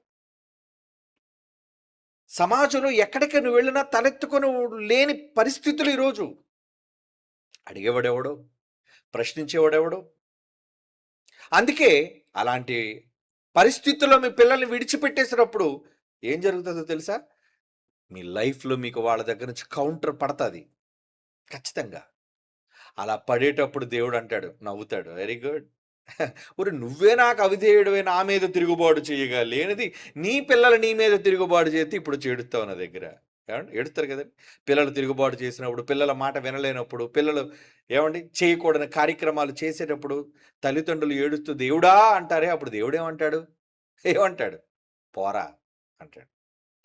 S1: సమాజంలో ఎక్కడికి నువ్వు వెళ్ళినా తలెత్తుకొని లేని పరిస్థితులు ఈరోజు. అడిగేవాడెవడు? ప్రశ్నించేవాడెవడు? అందుకే అలాంటి పరిస్థితుల్లో మీ పిల్లల్ని విడిచిపెట్టేసినప్పుడు ఏం జరుగుతుందో తెలుసా? మీ లైఫ్‌లో మీకు వాళ్ళ దగ్గర నుంచి కౌంటర్ పడతది. ఖచ్చితంగా. అలా పడేటప్పుడు దేవుడంటాడు, నవ్వుతాడు. Very good. ఒరేయ్! నువ్వే నాకు అవిధేయుడివై నా మీద తిరుగుబాటు చేయగా లేనిది నీ పిల్లలు నీ మీద తిరుగుబాటు చేస్తే ఇప్పుడు చెడుస్తావు నా దగ్గర. ఏవండీ? ఏడుస్తారు కదండీ! పిల్లలు తిరుగుబాటు చేసినప్పుడు, పిల్లల మాట వినలేనప్పుడు, పిల్లలు ఏవండీ? చేయకూడని కార్యక్రమాలు చేసేటప్పుడు తల్లిదండ్రులు ఏడుస్తూ దేవుడా అంటారే అప్పుడు దేవుడేమంటాడు? ఏమంటాడు? పోరా అంటాడు.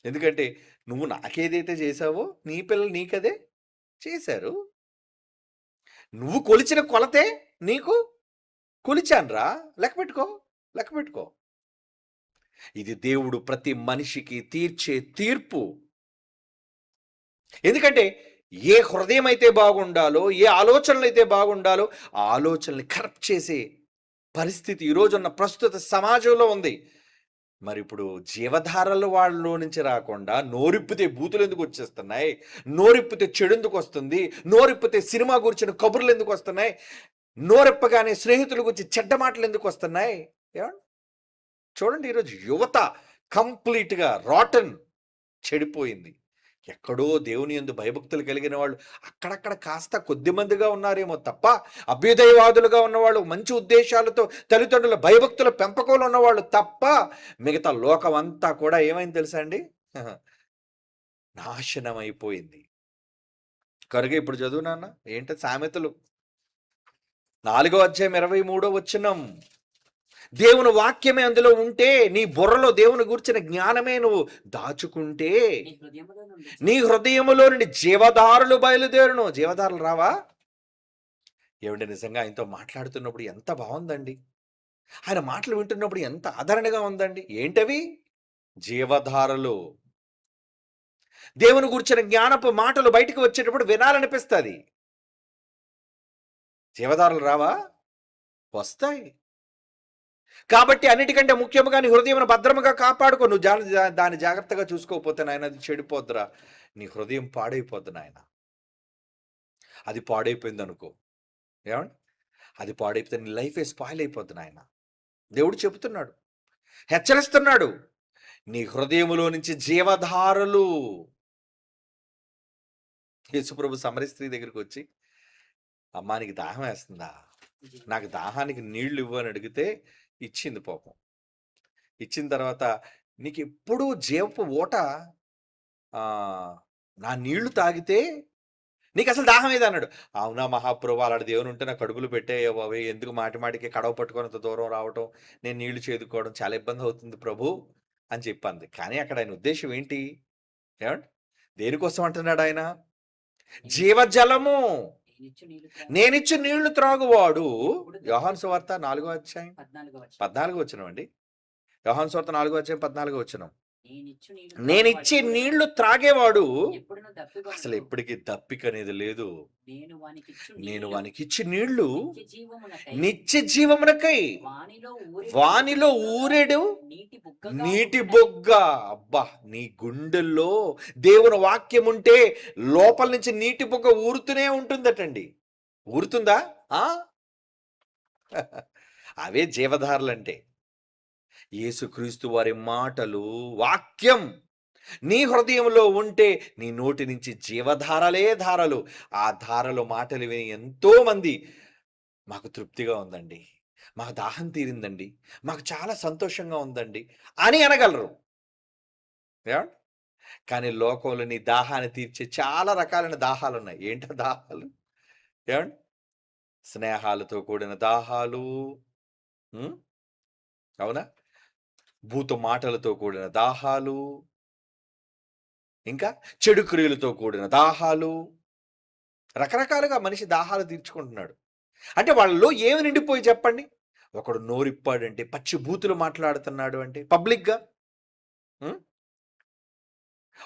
S1: ఎందుకంటే నువ్వు నాకేదైతే చేశావో నీ పిల్లలు నీకదే చేశారు. నువ్వు కొలిచిన కొలతే నీకు కొలిచానురా లెక్కపెట్టుకో, లెక్కపెట్టుకో. ఇది దేవుడు ప్రతి మనిషికి తీర్చే తీర్పు. ఎందుకంటే ఏ హృదయం అయితే బాగుండాలో, ఏ ఆలోచనలు అయితే బాగుండాలో, ఆ ఆలోచనల్ని కరప్ట్ చేసే పరిస్థితి ఈరోజున్న ప్రస్తుత సమాజంలో ఉంది. మరిప్పుడు జీవధారలు వాళ్ళలో నుంచి రాకుండా నోరిప్పితే బూతులెందుకు వచ్చేస్తున్నాయి? నోరిప్పితే చెడెందుకొస్తుంది? నోరిప్పితే సినిమా గురించిన కబుర్లెందుకొస్తున్నాయి? నోరెప్పగానే స్నేహితుల గురించి చెడ్డ మాటలెందుకొస్తున్నాయి? ఏవండీ? చూడండి ఈరోజు యువత కంప్లీట్‌గా రాటన్ చెడిపోయింది. ఎక్కడో దేవుని యందు భయభక్తులు కలిగిన వాళ్ళు అక్కడక్కడ కాస్త కొద్దిమందిగా ఉన్నారేమో తప్ప, అభ్యుదయవాదులుగా ఉన్నవాళ్ళు, మంచి ఉద్దేశాలతో తల్లిదండ్రుల భయభక్తుల పెంపకంలో ఉన్నవాళ్ళు తప్ప, మిగతా లోకమంతా కూడా ఏమైంది తెలుసా అండి? నాశనమైపోయింది. కనుక ఇప్పుడు చదువు నాన్న. ఏంటి సామెతలు 4వ అధ్యాయం 23వ వచనం. దేవుని వాక్యమే అందులో ఉంటే, నీ బుర్రలో దేవుని గూర్చిన జ్ఞానమే నువ్వు దాచుకుంటే,
S2: నీ హృదయములో నుండి
S1: నీ హృదయములో నుండి జీవధారలు బయలుదేరును. జీవధారలు రావా? ఏవండి నిజంగా ఆయనతో మాట్లాడుతున్నప్పుడు ఎంత బావుందండి. ఆయన మాటలు వింటున్నప్పుడు ఎంత ఆదరణగా ఉందండి. ఏంటవి? జీవధారలు. దేవుని గూర్చిన జ్ఞానపు మాటలు బయటికి వచ్చేటప్పుడు వినాలనిపిస్తది. జీవధారలు రావా? వస్తాయి. కాబట్టి అన్నిటికంటే ముఖ్యముగా నీ హృదయమును భద్రముగా కాపాడుకో. నువ్వు దాన్ని జాగ్రత్తగా చూసుకోకపోతే నాయన అది చెడిపోద్దురా. నీ హృదయం పాడైపోద్ది నాయన. అది పాడైపోయిందనుకో, ఏమండి? అది పాడైపోతే నీ లైఫే స్పాయిల్ అయిపోద్ది నాయన. దేవుడు చెబుతున్నాడు, హెచ్చరిస్తున్నాడు. నీ హృదయములో నుంచి జీవధారలు. యేసుప్రభు సమరీ స్త్రీ దగ్గరికి వచ్చి, అమ్మా నీకు దాహం వేస్తుందా? నాకు దాహానికి నీళ్లు ఇవ్వు అని అడిగితే ఇచ్చింది పాపం. ఇచ్చిన తర్వాత నీకెప్పుడూ జీవపు ఊట నా నీళ్లు తాగితే నీకసలు దాహం ఏది అన్నాడు. అవునా మహాప్రభు, అలాంటి దేవుని ఉంటే నా కడుపులు పెట్టేయో బాబోయ్, ఎందుకు మాటి మాటికి కడవ పట్టుకొని అంత దూరం రావటం, నేను నీళ్లు చేదుకోవడం చాలా ఇబ్బంది అవుతుంది ప్రభు అని చెప్పింది. కానీ అక్కడ ఆయన ఉద్దేశం ఏంటి? ఏమండి? దేనికోసం అంటున్నాడు ఆయన? జీవజలము.
S2: నేనిచ్చు నీళ్లు త్రాగు.
S1: నేనిచ్చు నీళ్లు త్రాగువాడు.
S2: ఎప్పుడు
S1: యోహాను సువార్త 4వ అధ్యాయం
S2: 14వ వచనం.
S1: 14వ వచనం అండి. యోహాను సువార్త 4వ అధ్యాయం 14వ వచనం.
S2: నేనిచ్చు నీళ్లు
S1: నేనిచ్చే
S2: త్రాగువాడు
S1: నీళ్లు త్రాగేవాడు
S2: ఎప్పుడునూ దప్పికొనడు.
S1: అసలు ఎప్పటికీ దప్పిక అనేది లేదు.
S2: నేను వానికిచ్చు
S1: నేను
S2: నీళ్లు
S1: వానికిచ్చి నీళ్లు
S2: నిత్య జీవమునకై
S1: నిత్య జీవమునకై వానిలో ఊరెడు నీటి బొగ్గ. అబ్బా, నీ గుండెల్లో దేవుని వాక్యం ఉంటే లోపల నుంచి నీటి బొగ్గ ఊరుతూనే ఉంటుందటండి. ఊరుతుందా? అవే జీవధారలంటే. యేసుక్రీస్తు వారి మాటలు, వాక్యం నీ హృదయంలో ఉంటే నీ నోటి నుంచి జీవధారలే ధారలు. ఆ ధారలు మాటలు విని ఎంతో మంది మాకు తృప్తిగా ఉందండి, మాకు దాహం తీరిందండి, మాకు చాలా సంతోషంగా ఉందండి అని అనగలరు. ఏమండి? కానీ లోకంలో నీ దాహాన్ని తీర్చే చాలా రకాలైన దాహాలు ఉన్నాయి. ఏంటో దాహాలు? ఏమండి? స్నేహాలతో కూడిన దాహాలు, అవునా? భూత మాటలతో కూడిన దాహాలు, ఇంకా చెడు క్రియలతో కూడిన దాహాలు. రకరకాలుగా మనిషి దాహాలు తీర్చుకుంటున్నాడు. అంటే వాళ్ళలో ఏమి నిండిపోయి చెప్పండి? ఒకడు నోరిప్పాడంటే, పచ్చి బూతులు మాట్లాడుతున్నాడు అంటే పబ్లిక్గా.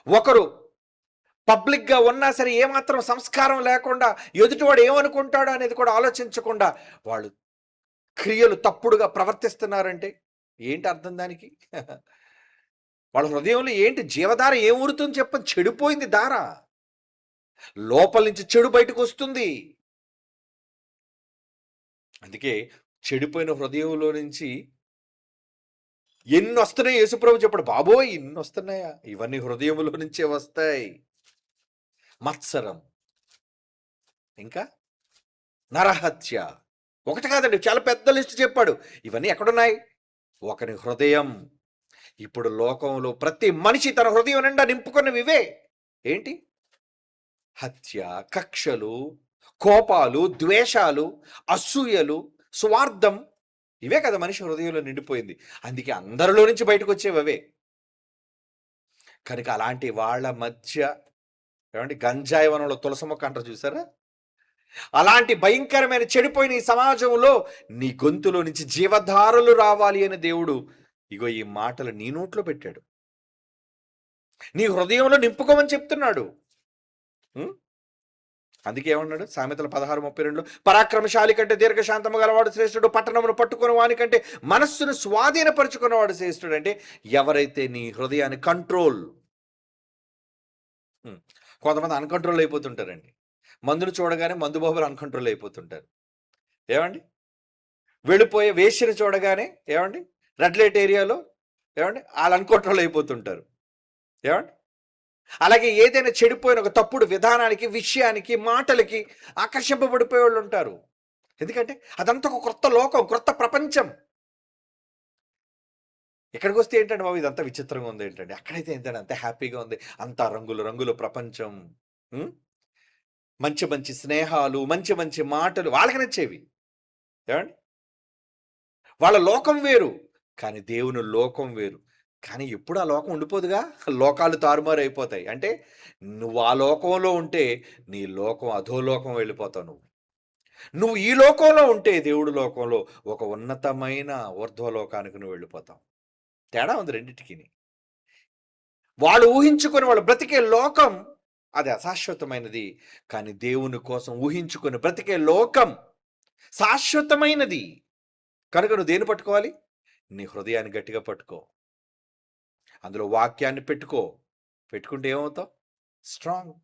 S1: ఒకరు పబ్లిక్గా ఉన్నా సరే ఏమాత్రం సంస్కారం లేకుండా ఎదుటివాడు ఏమనుకుంటాడో అనేది కూడా ఆలోచించకుండా వాళ్ళు క్రియలు తప్పుడుగా ప్రవర్తిస్తున్నారంటే ఏంటి అర్థం దానికి? వాళ్ళ హృదయంలో ఏంటి జీవధార ఏం ఊరుతుంది చెప్పని? చెడిపోయింది దార. లోపల నుంచి చెడు బయటకు వస్తుంది. అందుకే చెడిపోయిన హృదయంలో నుంచి ఎన్ని వస్తున్నాయి యేసుప్రభు చెప్పాడు. బాబోయ్, ఇన్ని వస్తున్నాయా? ఇవన్నీ హృదయములో నుంచే వస్తాయి. మత్సరం, ఇంకా నరహత్య. ఒకటి కాదండి, చాలా పెద్ద లిస్ట్ చెప్పాడు. ఇవన్నీ ఎక్కడున్నాయి? ఒకరి హృదయం. ఇప్పుడు లోకంలో ప్రతి మనిషి తన హృదయం నిండా నింపుకున్నవి ఇవే. ఏంటి? హత్య, కక్షలు, కోపాలు, ద్వేషాలు, అసూయలు, స్వార్థం. ఇవే కదా మనిషి హృదయంలో నిండిపోయింది. అందుకే అందరిలో నుంచి బయటకు వచ్చేవి అవే. కనుక అలాంటి వాళ్ళ మధ్య, ఏమంటే గంజాయి వనంలో తులసి మొక్క అంటారు చూసారా? అలాంటి భయంకరమైన చెడిపోయిన ఈ సమాజంలో నీ గొంతులో నుంచి జీవధారలు రావాలి అని దేవుడు ఇగో ఈ మాటలు నీ నోట్లో పెట్టాడు, నీ హృదయంలో నింపుకోమని చెప్తున్నాడు. ఉం? అందుకే ఏమన్నాడు సామెతల 16:32 పరాక్రమశాలి కంటే దీర్ఘశాంతము గలవాడు శ్రేష్ఠుడు, పట్టణమును పట్టుకున్న వాని కంటే మనస్సును స్వాధీనపరుచుకున్నవాడు శ్రేష్ఠుడు. అంటే ఎవరైతే నీ హృదయాన్ని కంట్రోల్. కొంతమంది అన్‌కంట్రోల్ అయిపోతుంటారండి. మందును చూడగానే మందు బాబులు అన్‌కంట్రోల్ అయిపోతుంటారు. ఏవండి? వెళ్ళిపోయే వేశ్యను చూడగానే ఏవండి? రెడ్ లైట్ ఏరియాలో ఏవండి? ఆళ్ళు అన్‌కంట్రోల్ అయిపోతుంటారు. ఏవండి? అలాగే ఏదైనా చెడిపోయిన ఒక తప్పుడు విధానానికి, విషయానికి, మాటలకి ఆకర్షింపబడిపోయేవాళ్ళు ఉంటారు. ఎందుకంటే అదంతా ఒక క్రొత్త లోకం, క్రొత్త ప్రపంచం. ఇక్కడికొస్తే ఏంటంటే బాబు ఇదంతా విచిత్రంగా ఉంది ఏంటండి? అక్కడైతే ఏంటంటే అంత హ్యాపీగా ఉంది. అంతా రంగులు రంగుల ప్రపంచం. హ్మ్. మంచి మంచి స్నేహాలు, మంచి మంచి మాటలు వాళ్ళకి నచ్చేవి. ఏవండి? వాళ్ళ లోకం వేరు. కానీ దేవుని లోకం వేరు. కానీ ఎప్పుడు ఆ లోకం ఉండిపోదుగా. లోకాలు తారుమారైపోతాయి. అంటే నువ్వు ఆ లోకంలో ఉంటే నీ లోకం అధోలోకం వెళ్ళిపోతావు నువ్వు. నువ్వు ఈ లోకంలో ఉంటే దేవుడి లోకంలో ఒక ఉన్నతమైన ఊర్ధ్వలోకానికి నువ్వు వెళ్ళిపోతావు. తేడా ఉంది రెండిటికిని. వాళ్ళు ఊహించుకొని వాళ్ళు బ్రతికే లోకం అది అశాశ్వతమైనది. కానీ దేవుని కోసం ఊహించుకొని బ్రతికే లోకం శాశ్వతమైనది. కనుక నువ్వు దేన్ని పట్టుకోవాలి? నీ హృదయాన్ని గట్టిగా పట్టుకో. అందులో వాక్యాన్ని పెట్టుకో. పెట్టుకుంటే ఏమవుతావు? స్ట్రాంగ్.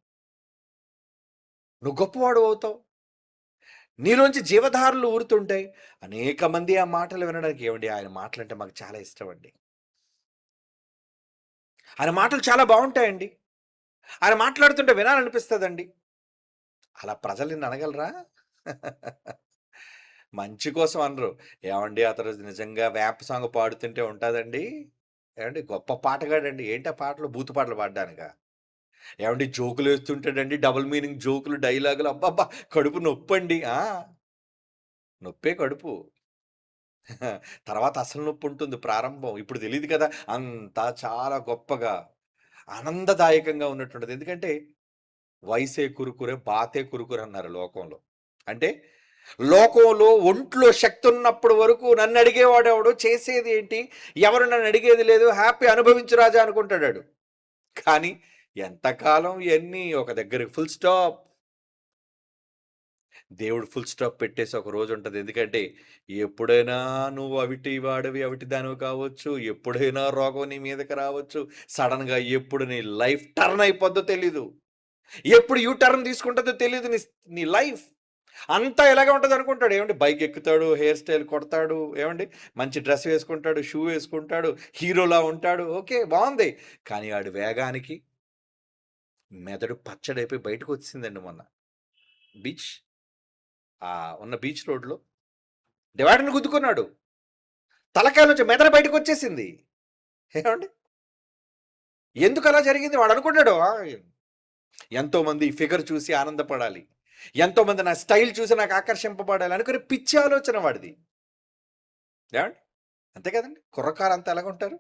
S1: నువ్వు గొప్పవాడు అవుతావు. నీలోంచి జీవధారలు ఊరుతుంటాయి. అనేక మంది ఆ మాటలు వినడానికి ఏమండి ఆయన మాటలంటే మాకు చాలా ఇష్టం అండి. ఆయన మాటలు చాలా బావుంటాయండి. ఆయన మాట్లాడుతుంటే వినాలనిపిస్తదండి. అలా ప్రజలు నిన్ను అనగలరా? మంచి కోసం అనరు. ఏవండీ అతను నిజంగా వేప సాంగ్ పాడుతుంటే ఉంటాదండి. ఏవండీ గొప్ప పాటగాడండి. ఏంటి ఆ పాటలు? బూతు పాటలు పాడడానికా? ఏవండీ జోకులేస్తుంటాడండి. డబుల్ మీనింగ్ జోకులు, డైలాగులు అబ్బబ్బా! కడుపు నొప్పండి. ఆ! నొప్పే కడుపు. తర్వాత అసలు నొప్పుంటుంది ప్రారంభం. ఇప్పుడు తెలీదు కదా! అంతా చాలా గొప్పగా, ఆనందదాయకంగా ఉన్నటువంటిది. ఎందుకంటే వయసే కురుకురే, బాతే కురుకురే అన్నారు లోకంలో. అంటే లోకంలో ఒంట్లో శక్తున్నప్పుడు వరకు నన్నడిగేవాడెవడు? చేసేదేంటి? ఎవరు నన్నడిగేది లేదు. హ్యాపీ అనుభవించు రాజా అనుకుంటాడాడు. కానీ ఎంతకాలం ఇయన్నీ ఒక దగ్గరికి ఫుల్ స్టాప్. దేవుడు ఫుల్ స్టాప్ పెట్టేసి ఒక రోజుంటది. ఎందుకంటే ఎప్పుడైనా నువ్వు అవిటి వాడివి, అవిటి దానివి కావచ్చు. ఎప్పుడైనా రోగం నీ మీదకి రావచ్చు. సడెన్‌గా ఎప్పుడు నీ లైఫ్ టర్న్ అయిపోద్దో తెలీదు. ఎప్పుడు యూ టర్న్ తీసుకుంటదో తెలీదు నీ లైఫ్. అంతా ఇలాగే ఉంటదనుకుంటాడు. ఏవండీ బైక్ ఎక్కుతాడు, హెయిర్ స్టైల్ కొడతాడు, ఏవండీ మంచి డ్రెస్ వేసుకుంటాడు, షూ వేసుకుంటాడు, హీరోలా ఉంటాడు. ఓకే. బావుంది. కానీ ఆడి వేగానికి మెదడు పచ్చడైపోయి బయటకొచ్చేసిందండి మొన్న. బీచ్ ఉన్న బీచ్ రోడ్‌లో డివైడర్‌ని గుద్దుకున్నాడు. తలకాయ నుంచి మెదడు బయటకొచ్చేసింది. ఏవండీ? ఎందుకలా జరిగింది? వాడనుకుంటాడు ఎంతోమంది ఈ ఫిగర్ చూసి ఆనందపడాలి. ఎంతోమంది నా స్టైల్ చూసి నాకు ఆకర్షింపబడాలి అనుకునే పిచ్చి ఆలోచన వాడిది. ఏవండీ? అంతే కదండీ! కుర్రకారంతా ఎలాగుంటారు?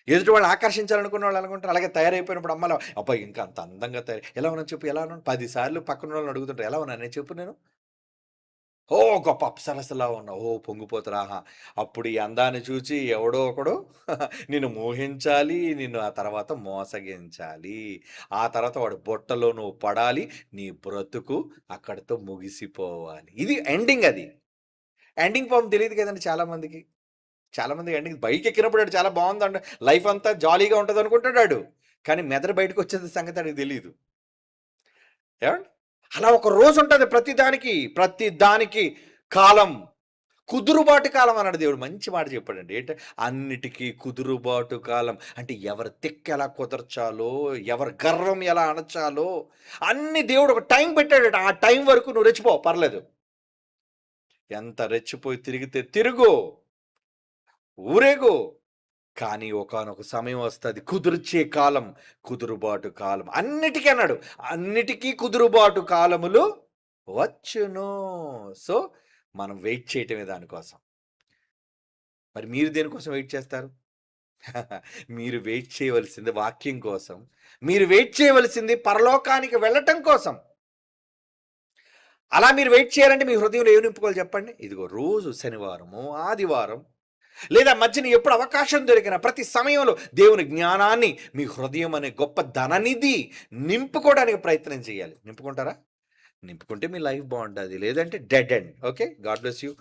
S1: ఎదుటి వాళ్ళని ఆకర్షించాలనుకున్న వాళ్ళు ఎలాగుంటారు? అలాగే తయారైపోయినప్పుడు అమ్మాయిలు అబ్బా! ఇంకా అంత అందంగా ఎలా ఉన్నాను చెప్పు, ఎలా ఉన్నాను? 10 సార్లు పక్కనోళ్ళని అడుగుతుంటారు. ఎలా ఉన్నానే చెప్పు నేను? ఓహ్! గొప్ప అప్సరసలా ఉన్నావు. ఓహ్! పొంగిపోతారు. ఆహా! అప్పుడు ఈ అందాన్ని చూచి ఎవడో ఒకడు నిన్ను మోహించాలి. నిన్ను ఆ తర్వాత మోసగించాలి. ఆ తర్వాత వాడి బుట్టలో నువ్వు పడాలి. నీ బ్రతుకు అక్కడితో ముగిసిపోవాలి. ఇది ఎండింగ్ అది. ఎండింగ్ పాపం తెలీదు కదండీ చాలా మందికి. చాలా మందికి ఎండింగ్ బైక్ ఎక్కినప్పుడు ఆడు చాలా బావుందండి. లైఫ్ అంతా జాలీగా ఉంటదనుకుంటాడు ఆడు. కానీ మెదడు బయటకొచ్చేది సంగతి ఆడికి తెలీదు. ఏవండీ? అలా ఒక రోజుంటది ప్రతి దానికి కాలం. కుదురుబాటు కాలం అన్నాడు దేవుడు. మంచి మాట చెప్పాడండి. అన్నిటికీ కుదురుబాటు కాలం. అంటే ఎవరి తిక్క ఎలా కుదర్చాలో, ఎవరి గర్వం ఎలా అణచాలో అన్నీ దేవుడు ఒక టైం పెట్టాడట. ఆ టైం వరకు నువ్వు రెచ్చిపో పర్లేదు. ఎంత రెచ్చిపోయి తిరిగితే తిరుగు. ఊరేగు. కానీ ఒకానొక సమయం వస్తది. కుదిర్చే కాలం, కుదురుబాటు కాలం. అన్నిటికి అన్నాడు. అన్నిటికీ కుదురుబాటు కాలములు వచ్చును. సో, మనం వెయిట్ చేయటమే దానికోసం. మరి మీరు దేనికోసం వెయిట్ చేస్తారు? మీరు వెయిట్ చేయవలసింది వాక్యం కోసం. మీరు వెయిట్ చేయవలసింది పరలోకానికి వెళ్ళటం కోసం. అలా మీరు వెయిట్ చేయాలంటే మీ హృదయంలో ఏం నింపుకోవాలి చెప్పండి? ఇదిగో రోజు శనివారము, ఆదివారం లేదా మధ్యన ఎప్పుడు అవకాశం దొరికినా ప్రతి సమయంలో దేవుని జ్ఞానాన్ని మీ హృదయం అనే గొప్ప ధననిధి నింపుకోవడానికి ప్రయత్నం చేయాలి. నింపుకుంటారా? నింపుకుంటే మీ లైఫ్ బాగుంటుంది, లేదంటే dead end. Okay, God bless you.